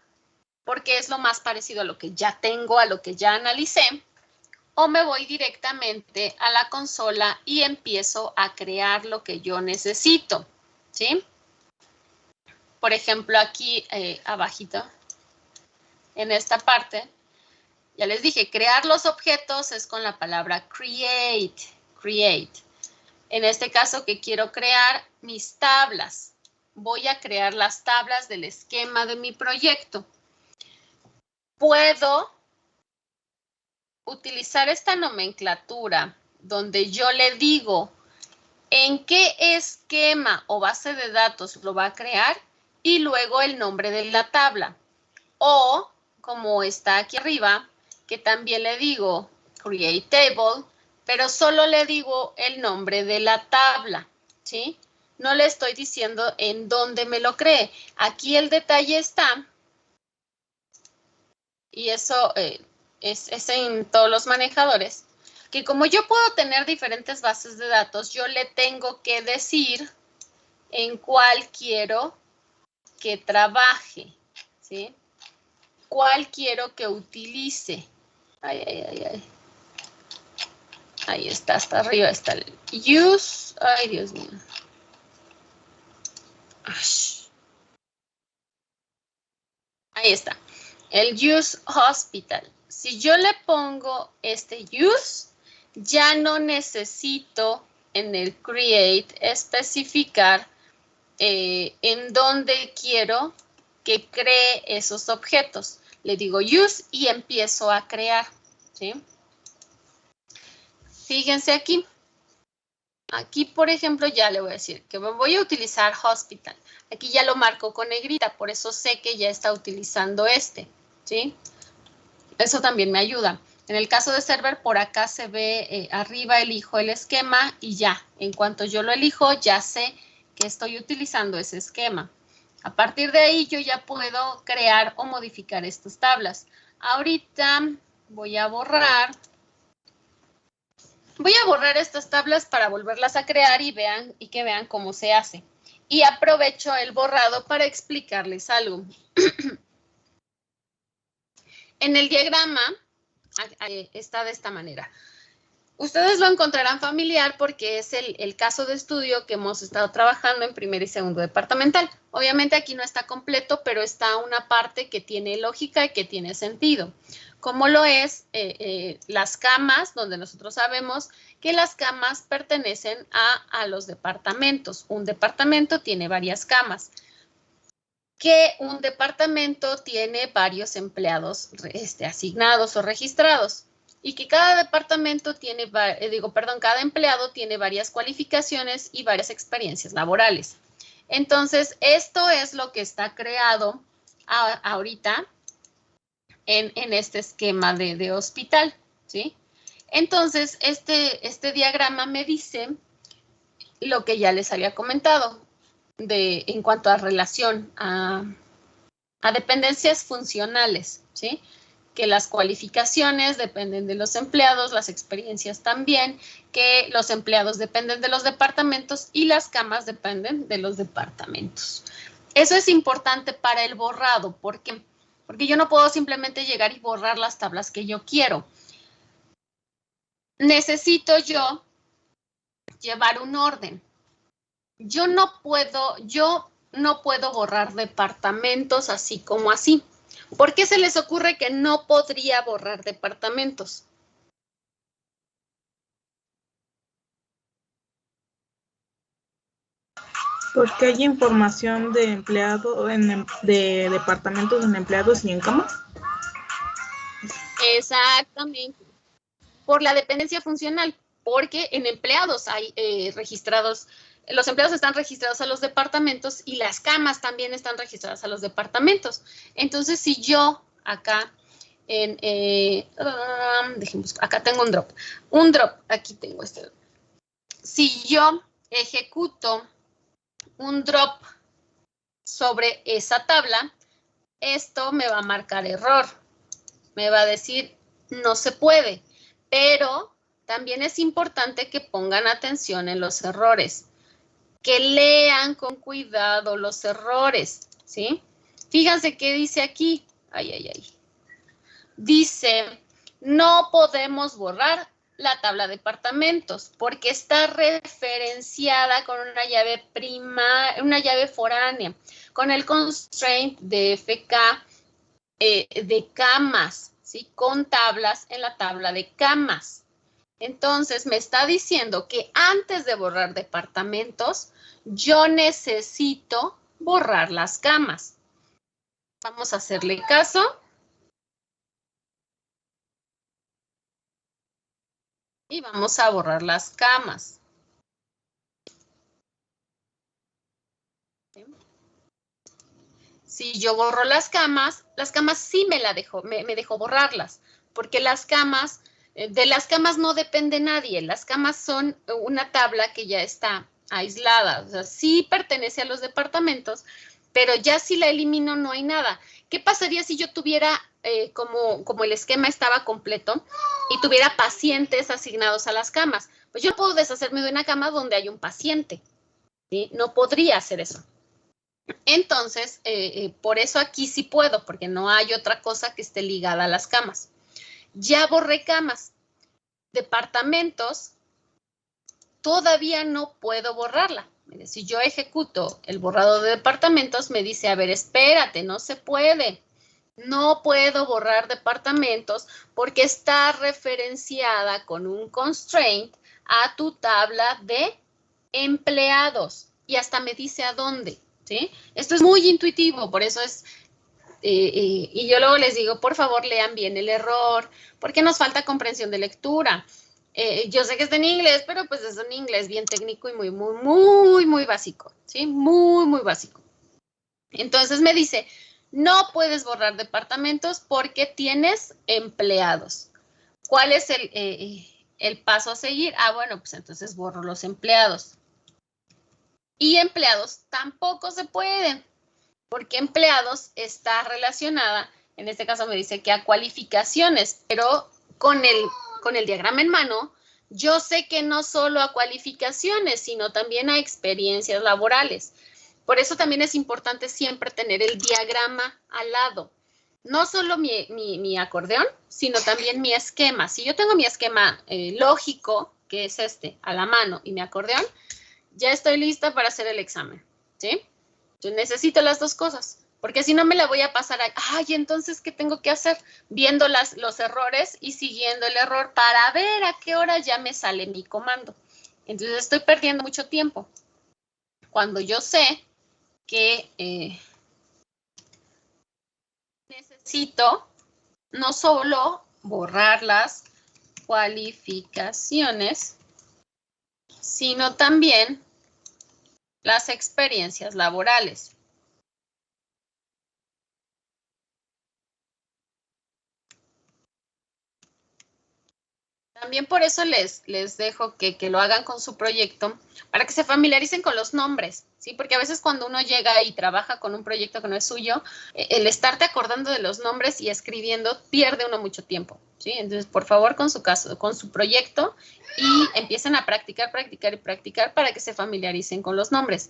porque es lo más parecido a lo que ya tengo, a lo que ya analicé, o me voy directamente a la consola y empiezo a crear lo que yo necesito, ¿sí? Por ejemplo, aquí abajito, en esta parte, ya les dije, crear los objetos es con la palabra create. En este caso que quiero crear mis tablas. Voy a crear las tablas del esquema de mi proyecto. Puedo utilizar esta nomenclatura donde yo le digo en qué esquema o base de datos lo va a crear y luego el nombre de la tabla. O, como está aquí arriba, que también le digo create table, pero solo le digo el nombre de la tabla, ¿sí? No le estoy diciendo en dónde me lo cree. Aquí el detalle está, y eso es en todos los manejadores, que como yo puedo tener diferentes bases de datos, yo le tengo que decir en cuál quiero que trabaje, ¿sí? ¿Cuál quiero que utilice? Ahí está, hasta arriba está el use. Ay, Dios mío. Ahí está. El use hospital. Si yo le pongo este use, ya no necesito en el create especificar en dónde quiero que cree esos objetos. Le digo use y empiezo a crear, ¿sí? Fíjense aquí. Aquí, por ejemplo, ya le voy a decir que voy a utilizar hospital. Aquí ya lo marco con negrita, por eso sé que ya está utilizando este, ¿sí? Eso también me ayuda. En el caso de server, por acá se ve arriba, elijo el esquema y ya. En cuanto yo lo elijo, ya sé que estoy utilizando ese esquema. A partir de ahí, yo ya puedo crear o modificar estas tablas. Ahorita voy a borrar estas tablas para volverlas a crear y que vean cómo se hace. Y aprovecho el borrado para explicarles algo. En el diagrama está de esta manera. Ustedes lo encontrarán familiar porque es el caso de estudio que hemos estado trabajando en primer y segundo departamental. Obviamente aquí no está completo, pero está una parte que tiene lógica y que tiene sentido. Como lo es las camas, donde nosotros sabemos que las camas pertenecen a los departamentos. Un departamento tiene varias camas. Que un departamento tiene varios empleados asignados o registrados. Y que cada departamento tiene, cada empleado tiene varias cualificaciones y varias experiencias laborales. Entonces, esto es lo que está creado ahorita en este esquema de hospital, ¿sí? Entonces, este diagrama me dice lo que ya les había comentado en cuanto a relación a dependencias funcionales, ¿sí? Que las cualificaciones dependen de los empleados, las experiencias también, que los empleados dependen de los departamentos y las camas dependen de los departamentos. Eso es importante para el borrado. ¿Por qué? Porque yo no puedo simplemente llegar y borrar las tablas que yo quiero. Necesito yo llevar un orden. Yo no puedo borrar departamentos así como así. ¿Por qué se les ocurre que no podría borrar departamentos? Porque hay información de empleado, de departamentos en empleados y en camas. Exactamente. Por la dependencia funcional, porque en empleados hay registrados, los empleados están registrados a los departamentos y las camas también están registradas a los departamentos. Entonces, si yo acá, acá tengo un drop, aquí tengo este. Si yo ejecuto un drop sobre esa tabla, esto me va a marcar error. Me va a decir, no se puede, pero también es importante que pongan atención en los errores, que lean con cuidado los errores, ¿sí? Fíjense qué dice aquí. Dice, no podemos borrar la tabla de departamentos porque está referenciada con una llave foránea, con el constraint de FK de camas, ¿sí? Con tablas en la tabla de camas. Entonces, me está diciendo que antes de borrar departamentos, yo necesito borrar las camas. Vamos a hacerle caso. Y vamos a borrar las camas. Si yo borro las camas sí me dejó borrarlas, porque las camas, de las camas no depende nadie, las camas son una tabla que ya está aislada, o sea, sí pertenece a los departamentos, pero ya si la elimino no hay nada. ¿Qué pasaría si yo tuviera, como el esquema estaba completo, y tuviera pacientes asignados a las camas? Pues yo no puedo deshacerme de una cama donde hay un paciente, ¿sí? No podría hacer eso. Entonces, por eso aquí sí puedo, porque no hay otra cosa que esté ligada a las camas. Ya borré camas. Departamentos, todavía no puedo borrarla. Mire, si yo ejecuto el borrado de departamentos, me dice, a ver, espérate, no se puede. No puedo borrar departamentos porque está referenciada con un constraint a tu tabla de empleados. Y hasta me dice a dónde. ¿Sí? Esto es muy intuitivo, por eso es, y yo luego les digo, por favor, lean bien el error, porque nos falta comprensión de lectura. Yo sé que está en inglés, pero pues es un inglés bien técnico y muy básico, ¿sí? Muy básico. Entonces me dice, no puedes borrar departamentos porque tienes empleados. ¿Cuál es el paso a seguir? Ah, bueno, pues entonces borro los empleados. Y empleados tampoco se pueden, porque empleados está relacionada, en este caso me dice que a cualificaciones, pero con el diagrama en mano, yo sé que no solo a cualificaciones, sino también a experiencias laborales. Por eso también es importante siempre tener el diagrama al lado. No solo mi acordeón, sino también mi esquema. Si yo tengo mi esquema lógico, que es a la mano, y mi acordeón, ya estoy lista para hacer el examen, ¿sí? Yo necesito las dos cosas. Porque si no me la voy a pasar a, ay, entonces, ¿qué tengo que hacer? Viendo los errores y siguiendo el error para ver a qué hora ya me sale mi comando. Entonces estoy perdiendo mucho tiempo. Cuando yo sé que necesito no solo borrar las cualificaciones, sino también las experiencias laborales. También por eso les dejo que lo hagan con su proyecto, para que se familiaricen con los nombres, ¿sí? Porque a veces cuando uno llega y trabaja con un proyecto que no es suyo, el estarte acordando de los nombres y escribiendo pierde uno mucho tiempo, ¿sí? Entonces, por favor, con su proyecto y empiecen a practicar, practicar y practicar para que se familiaricen con los nombres.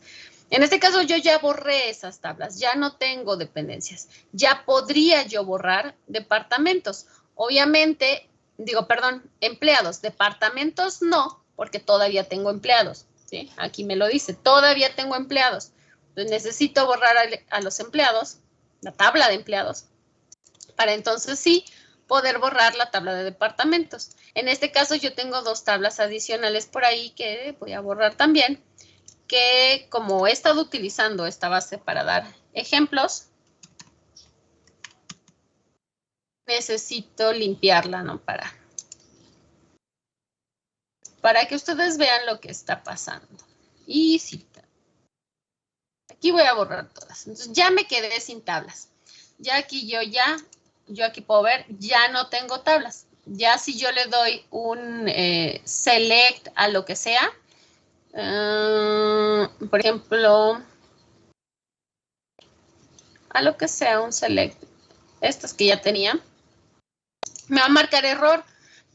En este caso, yo ya borré esas tablas, ya no tengo dependencias, ya podría yo borrar departamentos. Obviamente, empleados, departamentos no, porque todavía tengo empleados, ¿sí? Aquí me lo dice, todavía tengo empleados. Entonces necesito borrar a los empleados, la tabla de empleados, para entonces sí poder borrar la tabla de departamentos. En este caso yo tengo 2 tablas adicionales por ahí que voy a borrar también, que como he estado utilizando esta base para dar ejemplos, necesito limpiarla, ¿no? Para que ustedes vean lo que está pasando. Y sí, aquí voy a borrar todas. Entonces ya me quedé sin tablas. Ya aquí yo aquí puedo ver, ya no tengo tablas. Ya si yo le doy un select a lo que sea, por ejemplo, a lo que sea, un select, estas que ya tenía, me va a marcar error.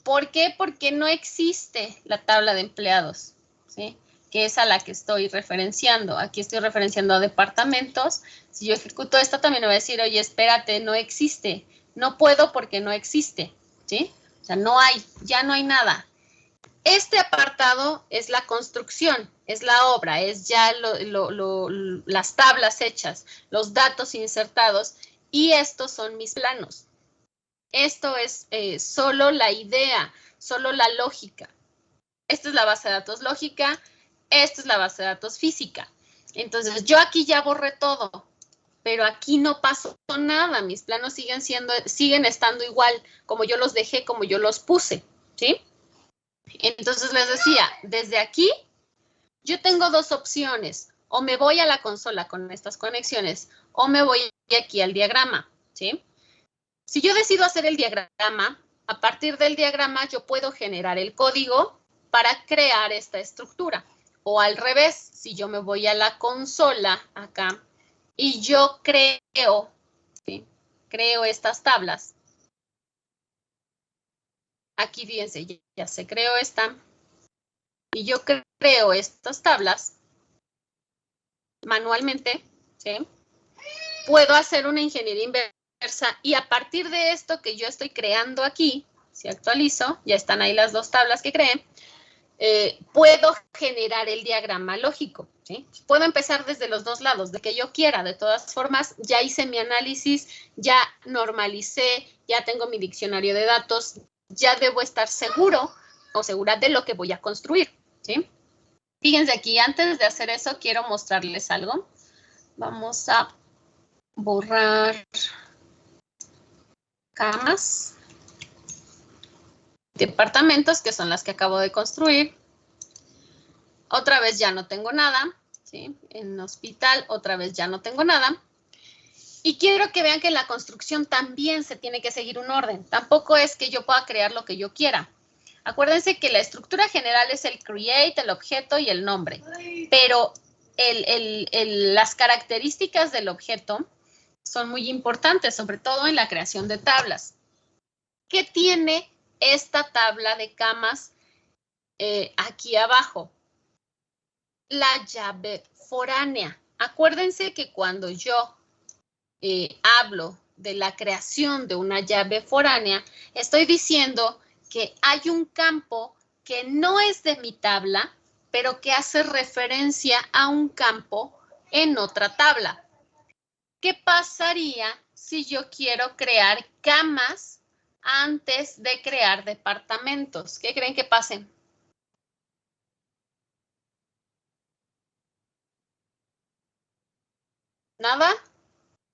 ¿Por qué? Porque no existe la tabla de empleados, ¿sí? Que es a la que estoy referenciando. Aquí estoy referenciando a departamentos. Si yo ejecuto esto, también me va a decir, oye, espérate, no existe. No puedo porque no existe, ¿sí? O sea, no hay, ya no hay nada. Este apartado es la construcción, es la obra, es ya las tablas hechas, los datos insertados, y estos son mis planos. Esto es solo la idea, solo la lógica. Esta es la base de datos lógica, esta es la base de datos física. Entonces, yo aquí ya borré todo, pero aquí no pasó nada. Mis planos siguen estando igual, como yo los dejé, como yo los puse, ¿sí? Entonces, les decía, desde aquí, yo tengo 2 opciones. O me voy a la consola con estas conexiones, o me voy aquí al diagrama, ¿sí? Si yo decido hacer el diagrama, a partir del diagrama yo puedo generar el código para crear esta estructura. O al revés, si yo me voy a la consola acá y yo creo, ¿sí? Creo estas tablas. Aquí fíjense, ya se creó esta. Y yo creo estas tablas manualmente, ¿sí? Puedo hacer una ingeniería inversa y a partir de esto que yo estoy creando aquí, si actualizo, ya están ahí las 2 tablas que creé, puedo generar el diagrama lógico, ¿sí? Puedo empezar desde los 2 lados, de que yo quiera. De todas formas, ya hice mi análisis, ya normalicé, ya tengo mi diccionario de datos, ya debo estar seguro o segura de lo que voy a construir, ¿sí? Fíjense aquí, antes de hacer eso, quiero mostrarles algo. Vamos a borrar camas, departamentos, que son las que acabo de construir. Otra vez ya no tengo nada, ¿sí? En hospital otra vez ya no tengo nada. Y quiero que vean que en la construcción también se tiene que seguir un orden. Tampoco es que yo pueda crear lo que yo quiera. Acuérdense que la estructura general es el create, el objeto y el nombre. Pero las características del objeto son muy importantes, sobre todo en la creación de tablas. ¿Qué tiene esta tabla de camas aquí abajo? La llave foránea. Acuérdense que cuando yo hablo de la creación de una llave foránea, estoy diciendo que hay un campo que no es de mi tabla, pero que hace referencia a un campo en otra tabla. ¿qué pasaría si yo quiero crear camas antes de crear departamentos? ¿Qué creen que pase? ¿Nada?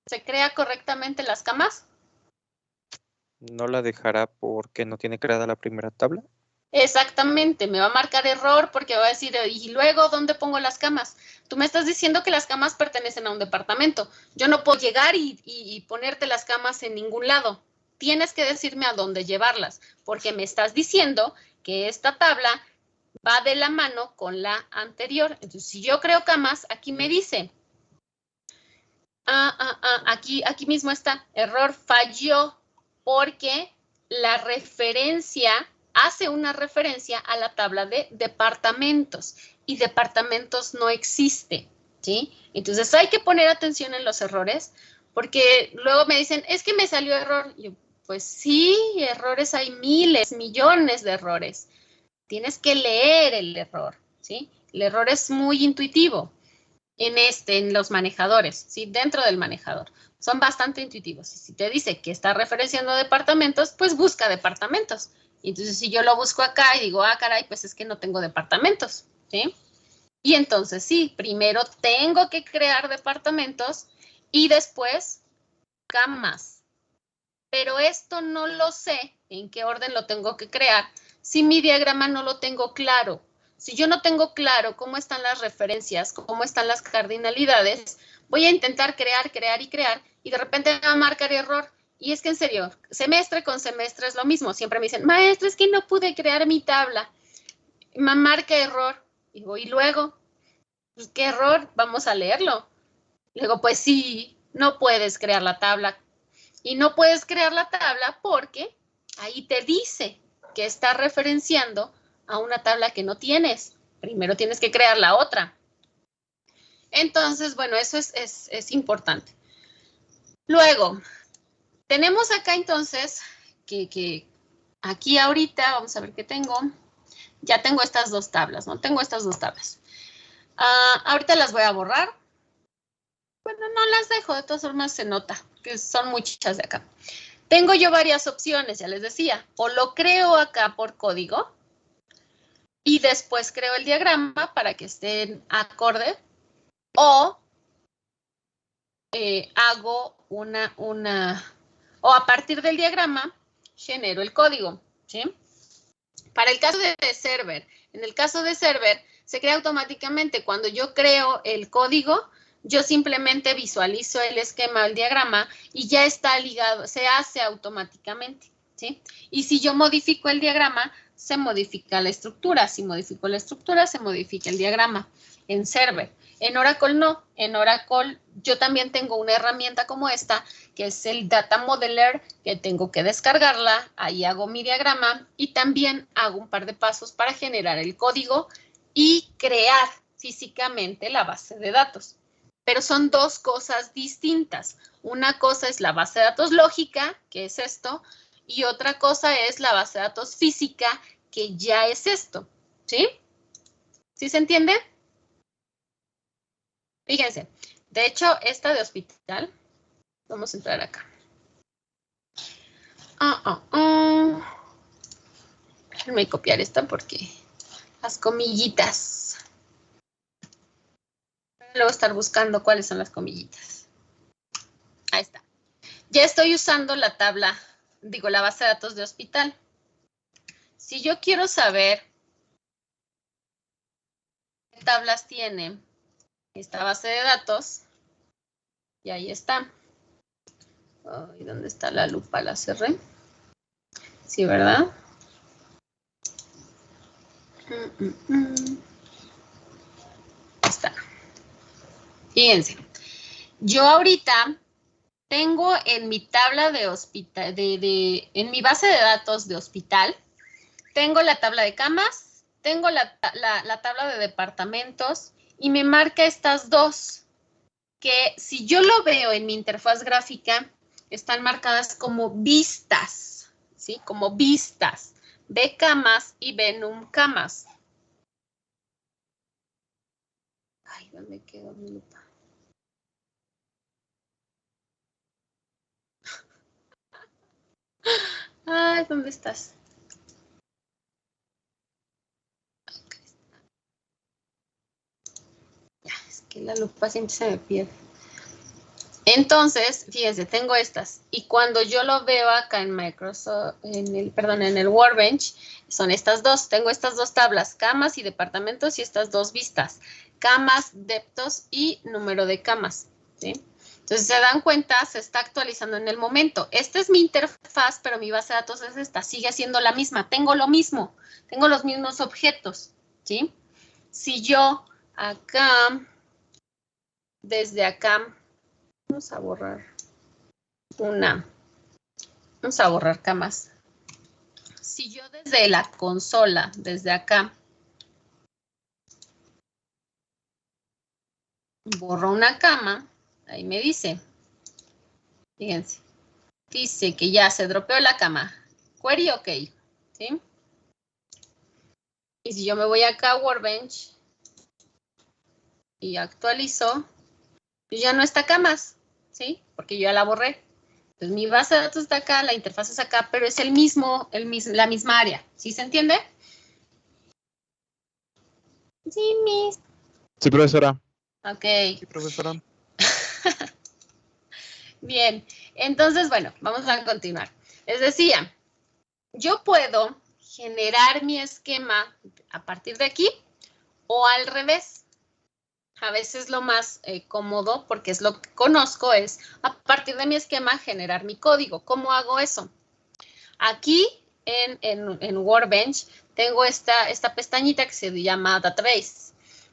¿Se crea correctamente las camas? ¿No la dejará porque no tiene creada la primera tabla? Exactamente, me va a marcar error porque va a decir, ¿y luego dónde pongo las camas? Tú me estás diciendo que las camas pertenecen a un departamento. Yo no puedo llegar y ponerte las camas en ningún lado. Tienes que decirme a dónde llevarlas, porque me estás diciendo que esta tabla va de la mano con la anterior. Entonces, si yo creo camas, aquí me dice, aquí mismo está, error, falló, porque la referencia hace una referencia a la tabla de departamentos y departamentos no existe, ¿sí? Entonces hay que poner atención en los errores porque luego me dicen, es que me salió error. Yo, pues sí, errores hay miles, millones de errores. Tienes que leer el error, ¿sí? El error es muy intuitivo en los manejadores, ¿sí? Dentro del manejador. Son bastante intuitivos. Y si te dice que está referenciando departamentos, pues busca departamentos. Y entonces si yo lo busco acá y digo, caray, pues es que no tengo departamentos, ¿sí? Y entonces sí, primero tengo que crear departamentos y después camas. Pero esto no lo sé en qué orden lo tengo que crear si mi diagrama no lo tengo claro. Si yo no tengo claro cómo están las referencias, cómo están las cardinalidades, voy a intentar crear y de repente me va a marcar error. Y es que en serio, semestre con semestre es lo mismo. Siempre me dicen, maestra, es que no pude crear mi tabla. Me marca error. Y digo, ¿y luego? Pues, ¿qué error? Vamos a leerlo. Le digo, pues sí, no puedes crear la tabla. Y no puedes crear la tabla porque ahí te dice que está referenciando a una tabla que no tienes. Primero tienes que crear la otra. Entonces, bueno, eso es importante. Luego, tenemos acá entonces que aquí ahorita, vamos a ver qué tengo. Ya tengo estas dos tablas, ¿no? Tengo estas dos tablas. Ahorita las voy a borrar. Bueno, no las dejo, de todas formas se nota que son muchas de acá. Tengo yo varias opciones, ya les decía. O lo creo acá por código y después creo el diagrama para que estén acorde. O hago o a partir del diagrama genero el código, ¿sí? Para el caso de server, en el caso de server se crea automáticamente. Cuando yo creo el código, yo simplemente visualizo el esquema, el diagrama y ya está ligado, se hace automáticamente, ¿sí? Y si yo modifico el diagrama, se modifica la estructura. Si modifico la estructura, se modifica el diagrama en server. En Oracle no. En Oracle yo también tengo una herramienta como esta, que es el Data Modeler, que tengo que descargarla. Ahí hago mi diagrama y también hago un par de pasos para generar el código y crear físicamente la base de datos. Pero son dos cosas distintas. Una cosa es la base de datos lógica, que es esto, y otra cosa es la base de datos física, que ya es esto, ¿sí? ¿Sí se entiende? Fíjense, de hecho, esta de hospital, vamos a entrar acá. Déjenme copiar esta porque las comillitas. Luego estar buscando cuáles son las comillitas. Ahí está. Ya estoy usando la tabla, la base de datos de hospital. Si yo quiero saber qué tablas tiene esta base de datos, y ahí está. ¿Y dónde está la lupa? La cerré. Sí, ¿verdad? Ahí está. Fíjense. Yo ahorita tengo en mi tabla de hospital, en mi base de datos de hospital, tengo la tabla de camas, tengo la tabla de departamentos y me marca estas dos, que si yo lo veo en mi interfaz gráfica, están marcadas como vistas, ¿sí? Como vistas. Ve camas y ve num camas. Ay, ¿dónde quedó mi lupa? Ay, ¿dónde estás? Ya, es que la lupa siempre se me pierde. Entonces, fíjense, tengo estas. Y cuando yo lo veo acá en Microsoft, en el Workbench, son estas dos. Tengo estas dos tablas, camas y departamentos, y estas dos vistas. Camas, deptos y número de camas, ¿sí? Entonces, se dan cuenta, se está actualizando en el momento. Esta es mi interfaz, pero mi base de datos es esta. Sigue siendo la misma. Tengo lo mismo. Tengo los mismos objetos, ¿sí? Si yo acá, desde acá, vamos a borrar vamos a borrar camas. Si yo desde la consola, desde acá, borro una cama, ahí me dice, fíjense, dice que ya se dropeó la cama. Query OK, ¿sí? Y si yo me voy acá a Workbench y actualizo, pues ya no está camas, ¿sí? Porque yo ya la borré. Entonces mi base de datos está acá, la interfaz es acá, pero es la misma área. ¿Sí se entiende? Sí, Miss. Sí, profesora. Ok. Sí, profesora. Bien, entonces, bueno, vamos a continuar. Les decía, yo puedo generar mi esquema a partir de aquí o al revés. A veces lo más cómodo, porque es lo que conozco, es a partir de mi esquema generar mi código. ¿Cómo hago eso? Aquí en Workbench tengo esta pestañita que se llama Database.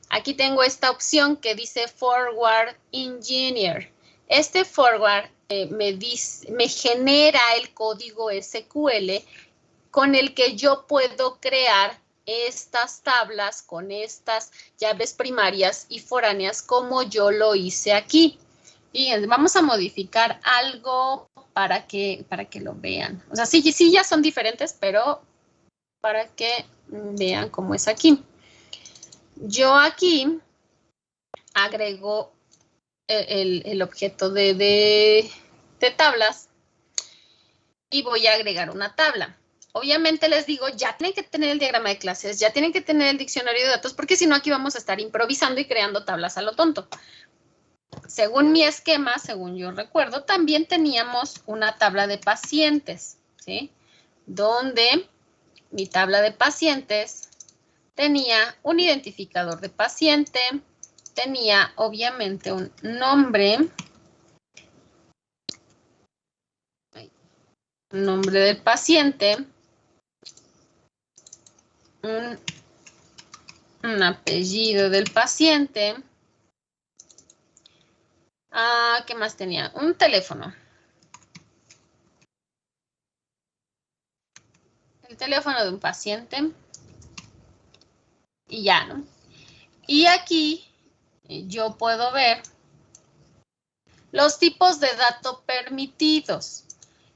Aquí tengo esta opción que dice Forward Engineer. Este forward me genera el código SQL con el que yo puedo crear estas tablas con estas llaves primarias y foráneas como yo lo hice aquí. Y vamos a modificar algo para que lo vean. O sea, sí ya son diferentes, pero para que vean cómo es aquí. Yo aquí agrego el objeto de tablas y voy a agregar una tabla. Obviamente les digo, ya tienen que tener el diagrama de clases, ya tienen que tener el diccionario de datos, porque si no aquí vamos a estar improvisando y creando tablas a lo tonto. Según mi esquema, según yo recuerdo, también teníamos una tabla de pacientes, ¿sí? Donde mi tabla de pacientes tenía un identificador de paciente, tenía obviamente un nombre del paciente, un apellido del paciente. ¿Qué más tenía? Un teléfono. El teléfono de un paciente. Y ya, ¿no? Y aquí yo puedo ver los tipos de datos permitidos.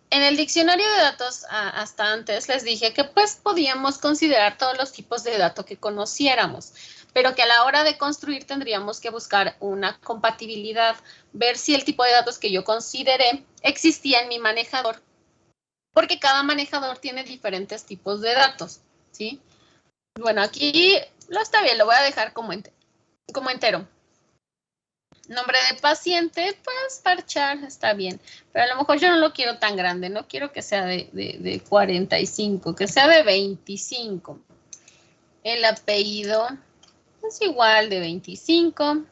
En el diccionario de datos, hasta antes les dije que pues podíamos considerar todos los tipos de datos que conociéramos, pero que a la hora de construir tendríamos que buscar una compatibilidad, ver si el tipo de datos que yo consideré existía en mi manejador, porque cada manejador tiene diferentes tipos de datos, ¿sí? Bueno, aquí no está bien, lo voy a dejar como entero. Nombre de paciente, pues parchar, está bien. Pero a lo mejor yo no lo quiero tan grande, no quiero que sea de 45, que sea de 25. El apellido es igual de 25.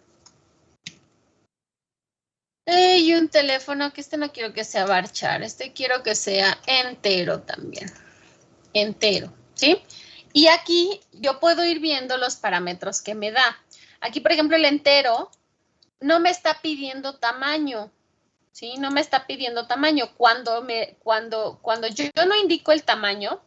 Y un teléfono, que este no quiero que sea varchar, este quiero que sea entero también. Entero, ¿sí? Y aquí yo puedo ir viendo los parámetros que me da. Aquí, por ejemplo, el entero no me está pidiendo tamaño, ¿sí? No me está pidiendo tamaño. Cuando yo no indico el tamaño,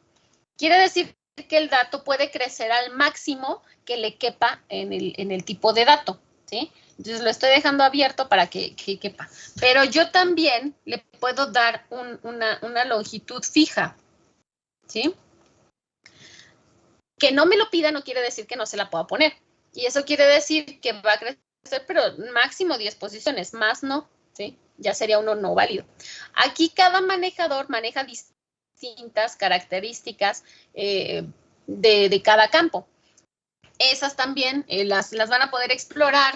quiere decir que el dato puede crecer al máximo que le quepa en el tipo de dato, ¿sí? Entonces lo estoy dejando abierto para que quepa. Pero yo también le puedo dar una longitud fija, ¿sí? Que no me lo pida no quiere decir que no se la pueda poner. Y eso quiere decir que va a crecer, pero máximo 10 posiciones, más no, ¿sí? Ya sería uno no válido. Aquí cada manejador maneja distintas características de cada campo. Esas también las van a poder explorar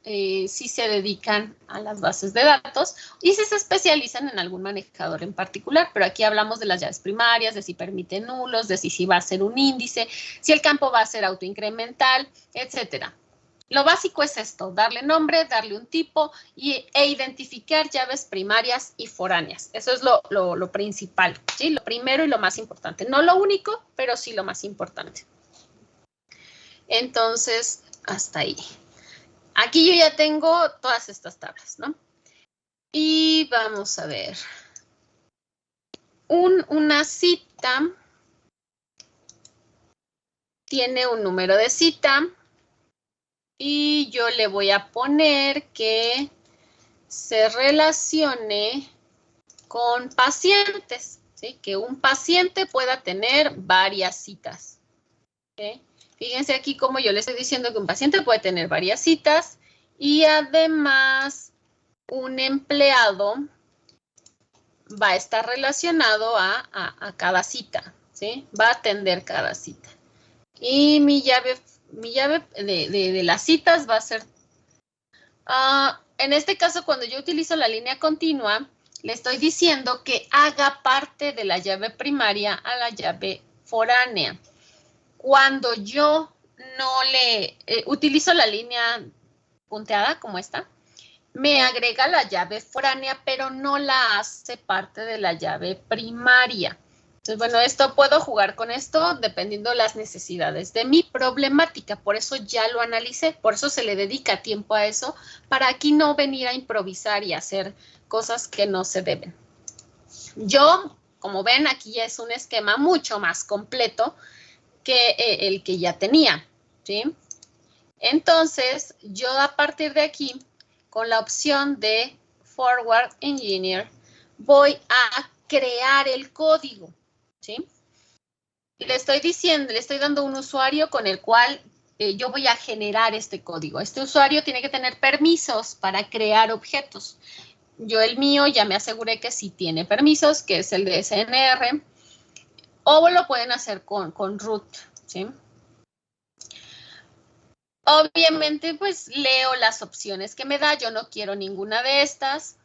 si se dedican a las bases de datos y si se especializan en algún manejador en particular, pero aquí hablamos de las llaves primarias, de si permite nulos, de si va a ser un índice, si el campo va a ser autoincremental, etcétera. Lo básico es esto, darle nombre, darle un tipo e identificar llaves primarias y foráneas. Eso es lo principal, ¿sí? Lo primero y lo más importante. No lo único, pero sí lo más importante. Entonces, hasta ahí. Aquí yo ya tengo todas estas tablas, ¿no? Y vamos a ver. Una cita tiene un número de cita y yo le voy a poner que se relacione con pacientes, ¿sí? Que un paciente pueda tener varias citas, ¿sí? Fíjense aquí como yo les estoy diciendo que un paciente puede tener varias citas y además un empleado va a estar relacionado a cada cita, ¿sí? Va a atender cada cita. Y mi llave de las citas va a ser, en este caso cuando yo utilizo la línea continua, le estoy diciendo que haga parte de la llave primaria a la llave foránea. Cuando yo no le utilizo la línea punteada como esta, me agrega la llave foránea, pero no la hace parte de la llave primaria. Entonces, bueno, esto puedo jugar con esto dependiendo de las necesidades de mi problemática. Por eso ya lo analicé, por eso se le dedica tiempo a eso, para aquí no venir a improvisar y hacer cosas que no se deben. Yo, como ven, aquí ya es un esquema mucho más completo que el que ya tenía, ¿sí? Entonces, yo a partir de aquí, con la opción de Forward Engineer, voy a crear el código, ¿sí? Le estoy diciendo, le estoy dando un usuario con el cual yo voy a generar este código. Este usuario tiene que tener permisos para crear objetos. Yo el mío ya me aseguré que sí tiene permisos, que es el de SNR, o lo pueden hacer con root, ¿sí? Obviamente, pues leo las opciones que me da. Yo no quiero ninguna de estas.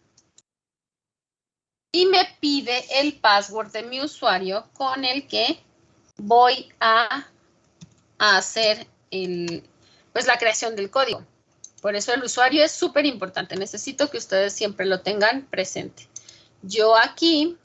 Y me pide el password de mi usuario con el que voy a hacer la creación del código. Por eso el usuario es súper importante. Necesito que ustedes siempre lo tengan presente. Yo aquí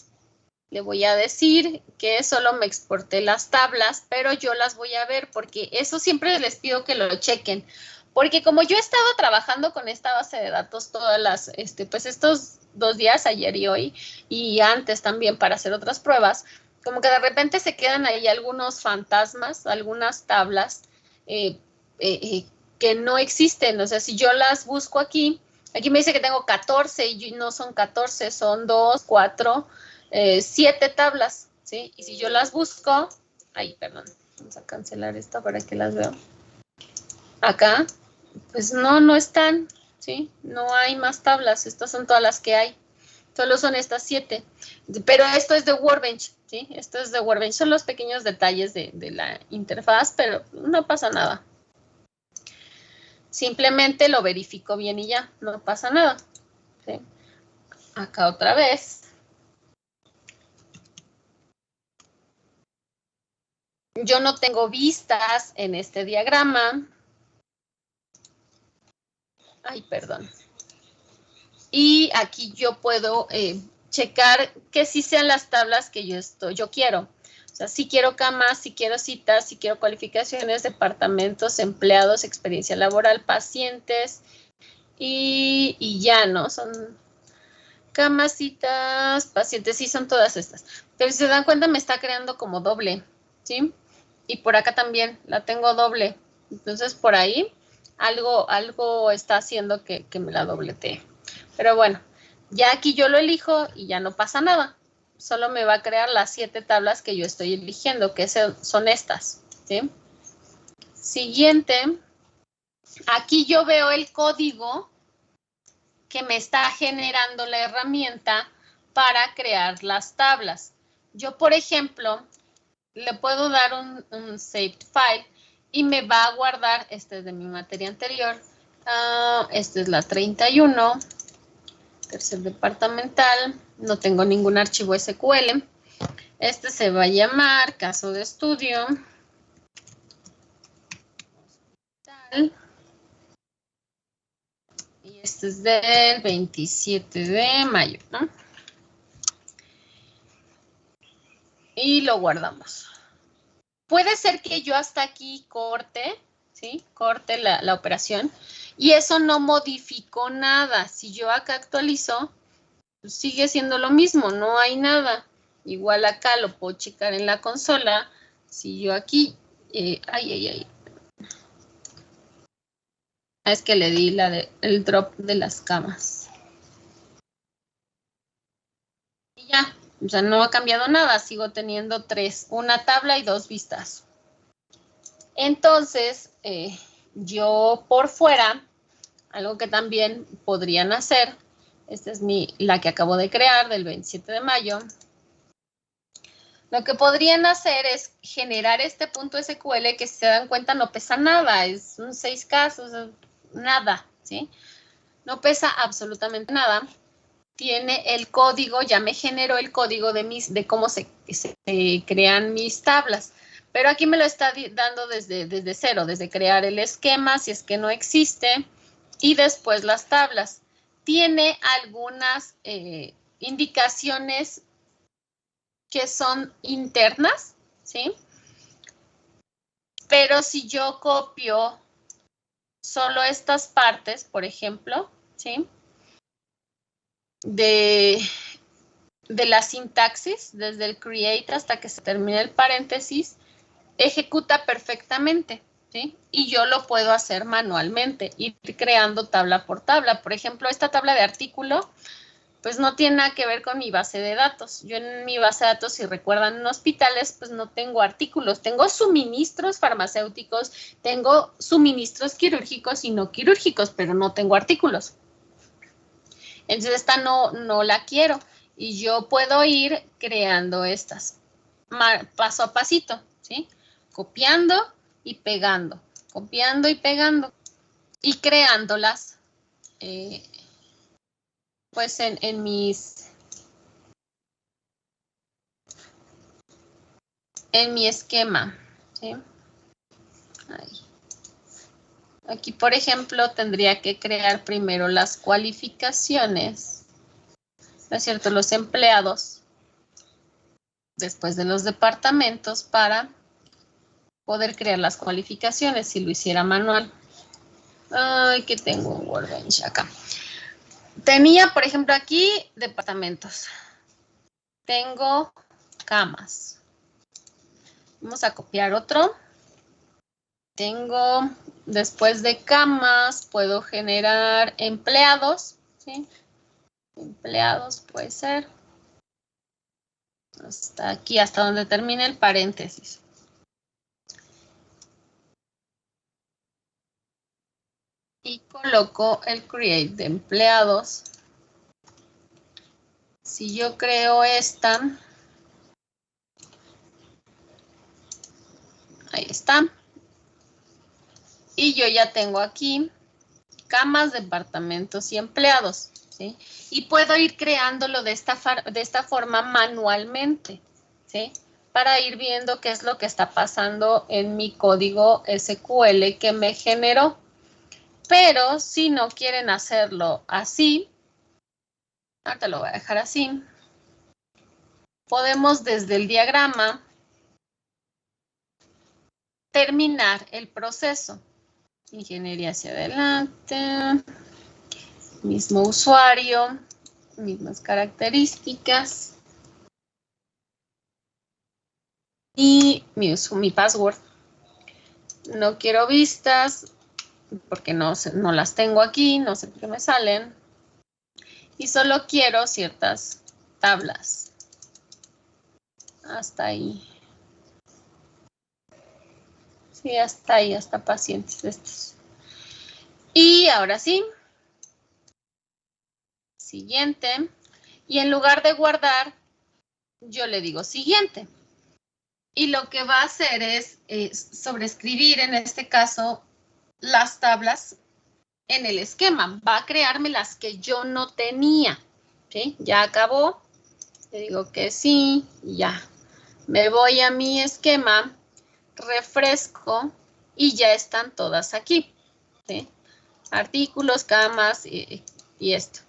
le voy a decir que solo me exporté las tablas, pero yo las voy a ver porque eso siempre les pido que lo chequen. Porque como yo he estado trabajando con esta base de datos todas las, pues estos 2 días, ayer y hoy, y antes también para hacer otras pruebas, como que de repente se quedan ahí algunos fantasmas, algunas tablas que no existen. O sea, si yo las busco aquí me dice que tengo 14 y no son 14, son 2, 4, 7 tablas, ¿sí? Y si yo las busco, perdón, vamos a cancelar esta para que las veo. Acá, pues no están, ¿sí? No hay más tablas, estas son todas las que hay. Solo son estas 7. Pero esto es de Workbench, ¿sí? Esto es de Workbench. Son los pequeños detalles de la interfaz, pero no pasa nada. Simplemente lo verifico bien y ya, no pasa nada, ¿sí? Acá otra vez. Yo no tengo vistas en este diagrama. Perdón. Y aquí yo puedo checar que sí sean las tablas que yo quiero. O sea, si quiero camas, si quiero citas, si quiero cualificaciones, departamentos, empleados, experiencia laboral, pacientes y ya, ¿no? Son camas, citas, pacientes, sí, son todas estas. Pero si se dan cuenta, me está creando como doble, ¿sí? Y por acá también la tengo doble. Entonces, por ahí algo está haciendo que me la dobletee. Pero bueno, ya aquí yo lo elijo y ya no pasa nada. Solo me va a crear las 7 tablas que yo estoy eligiendo, que son estas, ¿sí? Siguiente. Aquí yo veo el código que me está generando la herramienta para crear las tablas. Yo, por ejemplo, le puedo dar un saved file y me va a guardar, este es de mi materia anterior, esta es la 31, tercer departamental, no tengo ningún archivo SQL. Este se va a llamar caso de estudio. Y este es del 27 de mayo, ¿no? Y lo guardamos. Puede ser que yo hasta aquí corte, ¿sí? Corte la operación. Y eso no modificó nada. Si yo acá actualizo, pues sigue siendo lo mismo, no hay nada. Igual acá lo puedo checar en la consola. Si yo aquí, es que le di el drop de las camas. Y ya, o sea, no ha cambiado nada. Sigo teniendo 3, una tabla y 2 vistas. Entonces, yo por fuera, algo que también podrían hacer, esta es la que acabo de crear del 27 de mayo. Lo que podrían hacer es generar este punto SQL que, si se dan cuenta, no pesa nada, es un 6K, o sea, nada, ¿sí? No pesa absolutamente nada. Tiene el código, ya me generó el código de cómo se crean mis tablas. Pero aquí me lo está dando desde cero, desde crear el esquema, si es que no existe, y después las tablas. Tiene algunas indicaciones que son internas, ¿sí? Pero si yo copio solo estas partes, por ejemplo, ¿sí? De la sintaxis, desde el create hasta que se termine el paréntesis, ejecuta perfectamente, ¿sí? Y yo lo puedo hacer manualmente, ir creando tabla por tabla. Por ejemplo, esta tabla de artículo, pues no tiene nada que ver con mi base de datos. Yo en mi base de datos, si recuerdan, en hospitales, pues no tengo artículos. Tengo suministros farmacéuticos, tengo suministros quirúrgicos y no quirúrgicos, pero no tengo artículos. Entonces esta no la quiero. Y yo puedo ir creando estas paso a pasito, ¿sí? Copiando y pegando, copiando y pegando. Y creándolas, pues en mi esquema, ¿sí? Ahí. Aquí, por ejemplo, tendría que crear primero las cualificaciones, ¿no es cierto? Los empleados, después de los departamentos, para poder crear las cualificaciones si lo hiciera manual. Ay, que tengo un Workbench acá. Tenía, por ejemplo, aquí departamentos. Tengo camas. Vamos a copiar otro. Tengo, después de camas, puedo generar empleados, ¿sí? Empleados puede ser. Hasta aquí, hasta donde termine el paréntesis. Y coloco el create de empleados. Si yo creo esta, ahí está. Y yo ya tengo aquí camas, departamentos y empleados, ¿sí? Y puedo ir creándolo de esta forma manualmente, ¿sí? Para ir viendo qué es lo que está pasando en mi código SQL que me generó. Pero si no quieren hacerlo así, ahorita lo voy a dejar así, podemos desde el diagrama terminar el proceso. Ingeniería hacia adelante, mismo usuario, mismas características y mi password. No quiero vistas porque no las tengo aquí, no sé por qué me salen. Y solo quiero ciertas tablas. Hasta ahí. Sí, hasta ahí, hasta pacientes de estos. Y ahora sí. Siguiente. Y en lugar de guardar, yo le digo siguiente. Y lo que va a hacer es sobreescribir, en este caso, las tablas en el esquema. Va a crearme las que yo no tenía. ¿Sí? Ya acabó. Le digo que sí, y ya. Me voy a mi esquema, refresco y ya están todas aquí. ¿Sí? Artículos, camas y esto.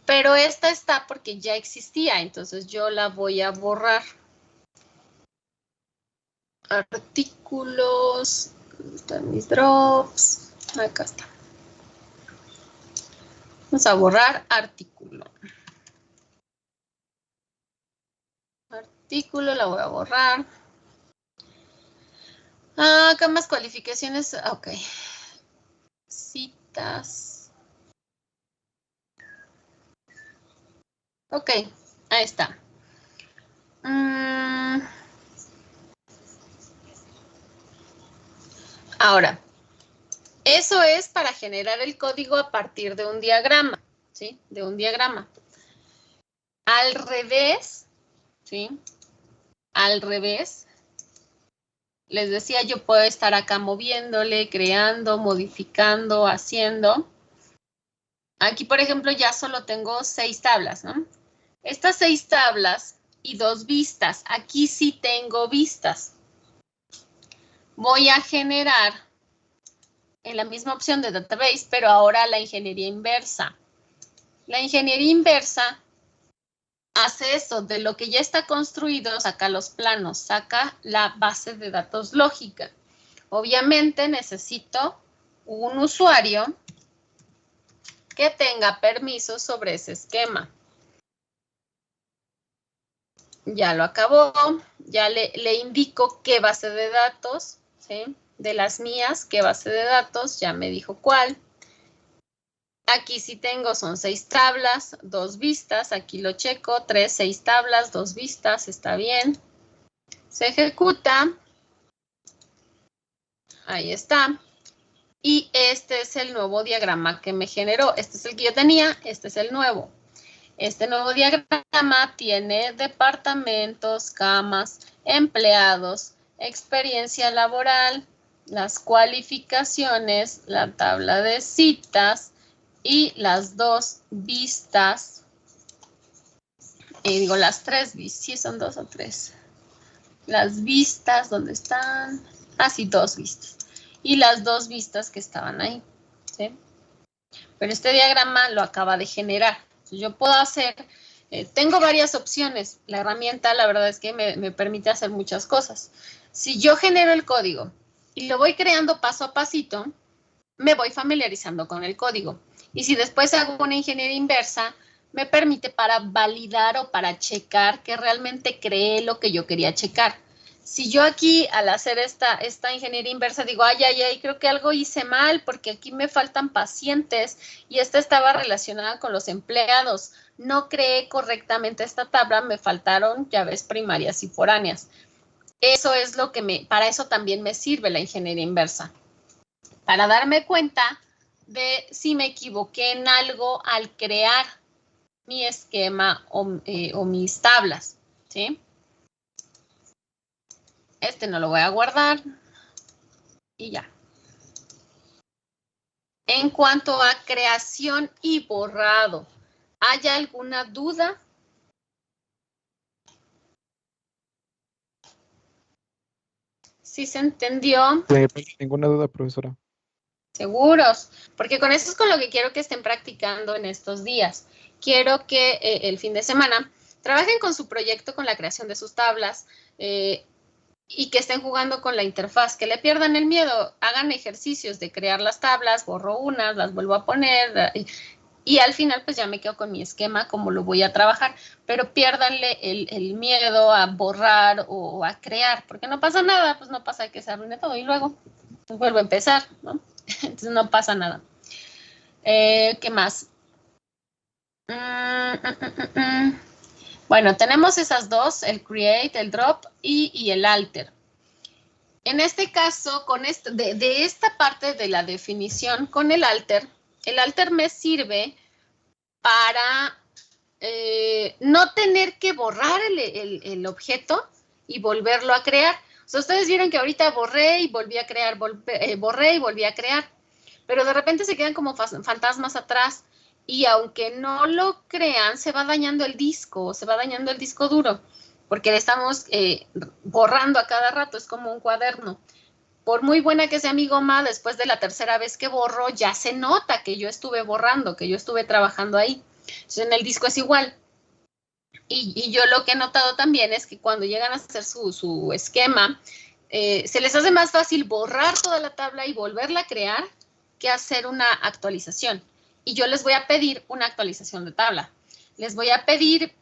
Pero esta está porque ya existía, entonces yo la voy a borrar. Artículos, ¿dónde están mis drops? Acá está. Vamos a borrar artículo. Artículo, la voy a borrar. Acá más cualificaciones, ok. Citas. Ok, ahí está. Ahora, eso es para generar el código a partir de un diagrama, ¿sí? De un diagrama. Al revés, ¿sí? Al revés, les decía, yo puedo estar acá moviéndole, creando, modificando, haciendo. Aquí, por ejemplo, ya solo tengo 6 tablas, ¿no? Estas 6 tablas y 2 vistas. Aquí sí tengo vistas. Voy a generar en la misma opción de database, pero ahora la ingeniería inversa. La ingeniería inversa hace eso, de lo que ya está construido, saca los planos, saca la base de datos lógica. Obviamente necesito un usuario que tenga permiso sobre ese esquema. Ya lo acabó, ya le indico qué base de datos, ¿sí? De las mías, qué base de datos, ya me dijo cuál. Aquí sí tengo, son 6 tablas, 2 vistas, aquí lo checo, 6 tablas, 2 vistas, está bien. Se ejecuta. Ahí está. Y este es el nuevo diagrama que me generó. Este es el que yo tenía, este es el nuevo. Este nuevo diagrama tiene departamentos, camas, empleados, experiencia laboral, las cualificaciones, la tabla de citas y las 2 vistas. Digo, las 3 vistas, sí son 2 o 3. Las vistas, ¿dónde están? Ah, sí, 2 vistas. Y las 2 vistas que estaban ahí, ¿sí? Pero este diagrama lo acaba de generar. Yo puedo hacer, tengo varias opciones. La herramienta, la verdad es que me permite hacer muchas cosas. Si yo genero el código y lo voy creando paso a pasito, me voy familiarizando con el código. Y si después hago una ingeniería inversa, me permite para validar o para checar que realmente creé lo que yo quería checar. Si yo aquí, al hacer esta ingeniería inversa, digo, ay, creo que algo hice mal porque aquí me faltan pacientes y esta estaba relacionada con los empleados. No creé correctamente esta tabla, me faltaron llaves primarias y foráneas. Eso es lo que para eso también me sirve la ingeniería inversa. Para darme cuenta de si me equivoqué en algo al crear mi esquema o mis tablas, ¿sí? Este no lo voy a guardar y ya. En cuanto a creación y borrado, ¿hay alguna duda? ¿Sí se entendió? Ninguna duda, profesora. Seguros, porque con eso es con lo que quiero que estén practicando en estos días. Quiero que el fin de semana trabajen con su proyecto, con la creación de sus tablas y que estén jugando con la interfaz, que le pierdan el miedo, hagan ejercicios de crear las tablas, borro unas, las vuelvo a poner y al final pues ya me quedo con mi esquema, como lo voy a trabajar, pero piérdanle el miedo a borrar o a crear, porque no pasa nada, pues no pasa que se arruine todo y luego pues vuelvo a empezar, ¿no? Entonces no pasa nada. ¿Qué más? Bueno, tenemos esas dos, el create, el drop y el alter. En este caso, con de esta parte de la definición, con el alter me sirve para no tener que borrar el objeto y volverlo a crear. O sea, ustedes vieron que ahorita borré y volví a crear, borré y volví a crear, pero de repente se quedan como fantasmas atrás y aunque no lo crean, se va dañando el disco duro, porque le estamos borrando a cada rato, es como un cuaderno. Por muy buena que sea mi goma, después de la tercera vez que borro, ya se nota que yo estuve borrando, que yo estuve trabajando ahí. Entonces, en el disco es igual. Y yo lo que he notado también es que cuando llegan a hacer su esquema, se les hace más fácil borrar toda la tabla y volverla a crear que hacer una actualización. Y yo les voy a pedir una actualización de tabla. Les voy a pedir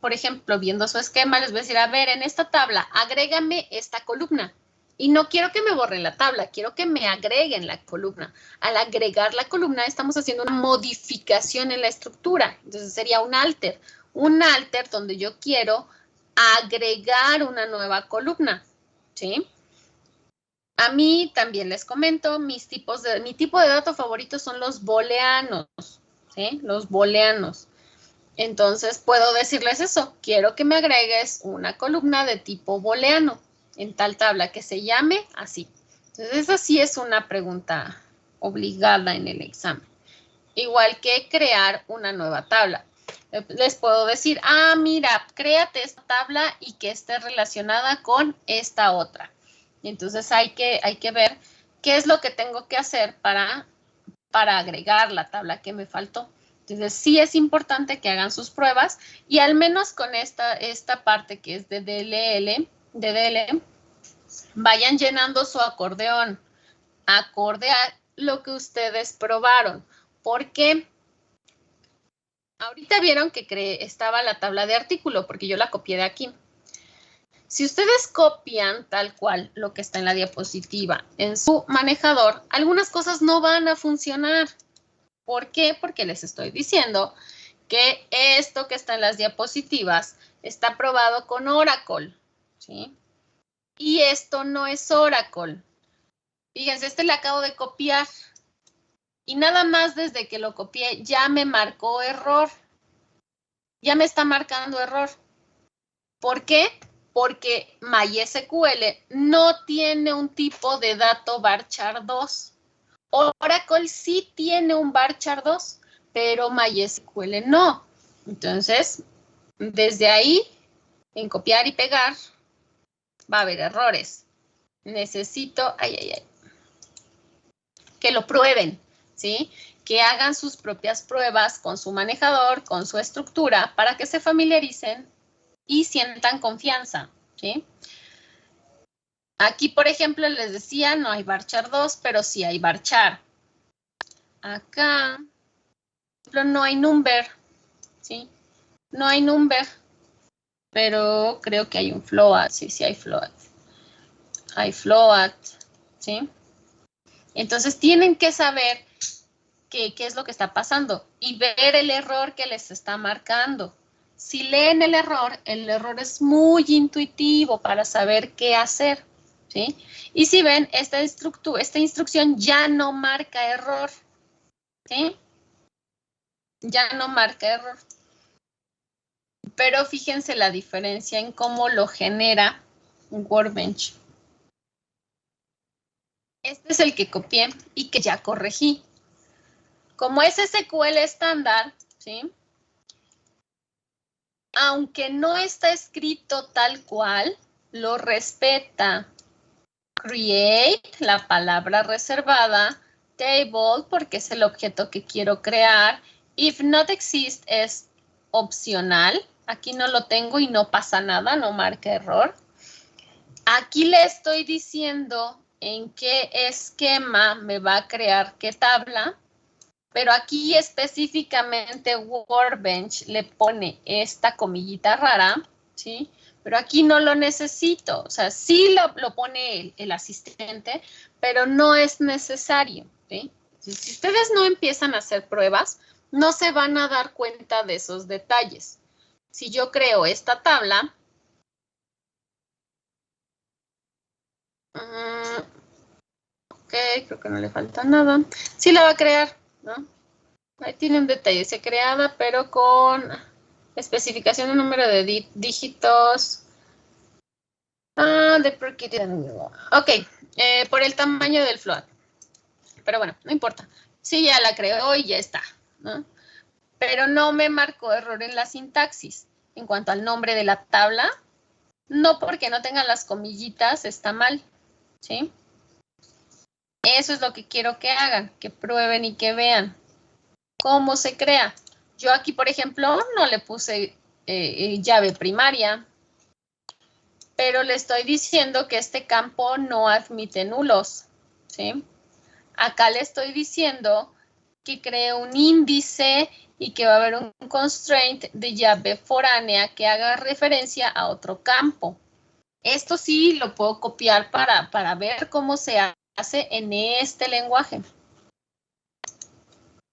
por ejemplo, viendo su esquema, les voy a decir, a ver, en esta tabla, agrégame esta columna. Y no quiero que me borren la tabla, quiero que me agreguen la columna. Al agregar la columna, estamos haciendo una modificación en la estructura. Entonces, sería un alter donde yo quiero agregar una nueva columna, ¿sí? A mí también les comento, mi tipo de dato favorito son los booleanos, ¿sí? Los booleanos. Entonces, puedo decirles eso, quiero que me agregues una columna de tipo booleano en tal tabla que se llame así. Entonces, esa sí es una pregunta obligada en el examen. Igual que crear una nueva tabla. Les puedo decir, mira, créate esta tabla y que esté relacionada con esta otra. Y entonces hay que ver qué es lo que tengo que hacer para agregar la tabla que me faltó. Entonces, sí es importante que hagan sus pruebas y al menos con esta parte que es de DDL, vayan llenando su acordeón acorde a lo que ustedes probaron. Porque ahorita vieron que estaba la tabla de artículo, porque yo la copié de aquí. Si ustedes copian tal cual lo que está en la diapositiva en su manejador, algunas cosas no van a funcionar. ¿Por qué? Porque les estoy diciendo que esto que está en las diapositivas está probado con Oracle, ¿sí? Y esto no es Oracle. Fíjense, le acabo de copiar y nada más desde que lo copié ya me marcó error. Ya me está marcando error. ¿Por qué? Porque MySQL no tiene un tipo de dato varchar 2. Oracle sí tiene un varchar 2, pero MySQL no. Entonces, desde ahí, en copiar y pegar, va a haber errores. Necesito, que lo prueben, ¿sí? Que hagan sus propias pruebas con su manejador, con su estructura, para que se familiaricen y sientan confianza, ¿sí? Aquí, por ejemplo, les decía, no hay varchar 2, pero sí hay varchar. Acá, por ejemplo, no hay number, ¿sí? No hay number, pero creo que hay un float, sí hay float. Hay float, ¿sí? Entonces, tienen que saber qué es lo que está pasando y ver el error que les está marcando. Si leen el error es muy intuitivo para saber qué hacer, ¿sí? Y si ven, esta instrucción ya no marca error, ¿sí? Ya no marca error. Pero fíjense la diferencia en cómo lo genera Workbench. Este es el que copié y que ya corregí. Como es SQL estándar, ¿sí? Aunque no está escrito tal cual, lo respeta. Create, la palabra reservada, table, porque es el objeto que quiero crear. If not exist es opcional. Aquí no lo tengo y no pasa nada, no marca error. Aquí le estoy diciendo en qué esquema me va a crear qué tabla. Pero aquí específicamente Workbench le pone esta comillita rara, ¿sí? Pero aquí no lo necesito. O sea, sí lo pone el asistente, pero no es necesario, ¿sí? Si ustedes no empiezan a hacer pruebas, no se van a dar cuenta de esos detalles. Si yo creo esta tabla, ok, creo que no le falta nada. Sí la va a crear, ¿no? Ahí tiene un detalle, dice creada, pero con especificación de número de dígitos. Ok, por el tamaño del float. Pero bueno, no importa. Sí, ya la creó y ya está, ¿no? Pero no me marcó error en la sintaxis. En cuanto al nombre de la tabla, no porque no tengan las comillitas está mal, ¿sí? Eso es lo que quiero que hagan, que prueben y que vean cómo se crea. Yo aquí, por ejemplo, no le puse llave primaria, pero le estoy diciendo que este campo no admite nulos, ¿sí? Acá le estoy diciendo que cree un índice y que va a haber un constraint de llave foránea que haga referencia a otro campo. Esto sí lo puedo copiar para ver cómo se hace en este lenguaje.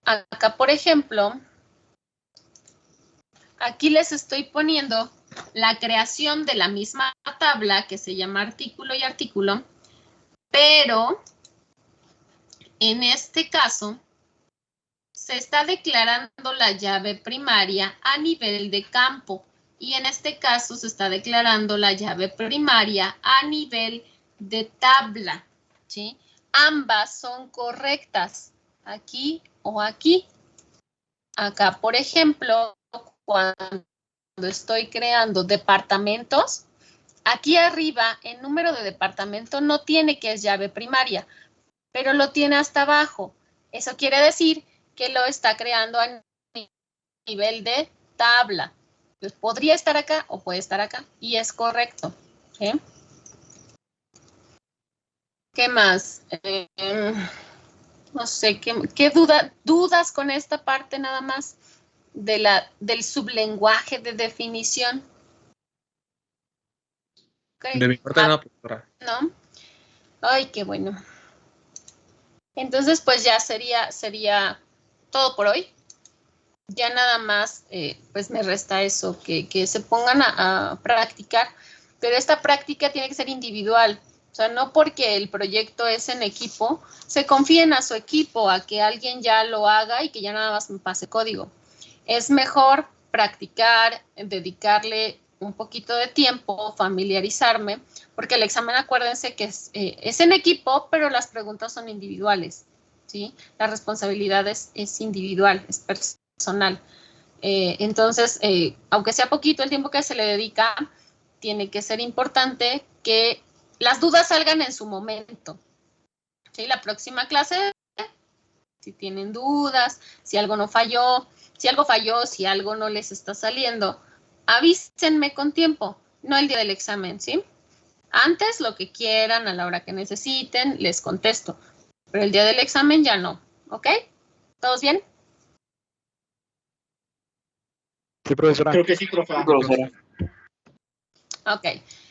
Acá, por ejemplo, aquí les estoy poniendo la creación de la misma tabla que se llama artículo y artículo, pero en este caso se está declarando la llave primaria a nivel de campo y en este caso se está declarando la llave primaria a nivel de tabla, ¿sí? Ambas son correctas, aquí o aquí. Acá, por ejemplo, cuando estoy creando departamentos, aquí arriba el número de departamento no tiene que es llave primaria, pero lo tiene hasta abajo. Eso quiere decir que lo está creando a nivel de tabla. Pues podría estar acá o puede estar acá y es correcto. ¿Sí? ¿Qué más? No sé, ¿qué dudas con esta parte nada más del sublenguaje de definición? Okay. De mi parte no, profesora. ¿No? Ay, qué bueno. Entonces, pues ya sería todo por hoy. Ya nada más, pues me resta eso, que se pongan a practicar, pero esta práctica tiene que ser individual. O sea, no porque el proyecto es en equipo, se confíen a su equipo, a que alguien ya lo haga y que ya nada más me pase código. Es mejor practicar, dedicarle un poquito de tiempo, familiarizarme, porque el examen, acuérdense que es en equipo, pero las preguntas son individuales, ¿sí? La responsabilidad es individual, es personal. Entonces, aunque sea poquito el tiempo que se le dedica, tiene que ser importante que las dudas salgan en su momento. ¿Sí? La próxima clase, si tienen dudas, si algo no falló, si algo falló, si algo no les está saliendo, avísenme con tiempo, no el día del examen, ¿sí? Antes, lo que quieran, a la hora que necesiten, les contesto. Pero el día del examen ya no, ¿ok? ¿Todos bien? Sí, profesora. Creo que sí, profesora. Ok,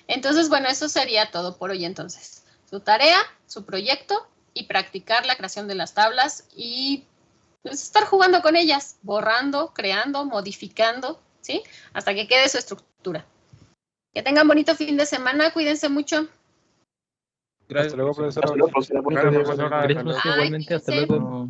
entonces, bueno, eso sería todo por hoy entonces. Su tarea, su proyecto y practicar la creación de las tablas y pues, estar jugando con ellas, borrando, creando, modificando, ¿sí? Hasta que quede su estructura. Que tengan bonito fin de semana, cuídense mucho. Gracias. Hasta luego, profesora. Hasta luego, profesora. Gracias, profesora. Gracias, igualmente, hasta luego.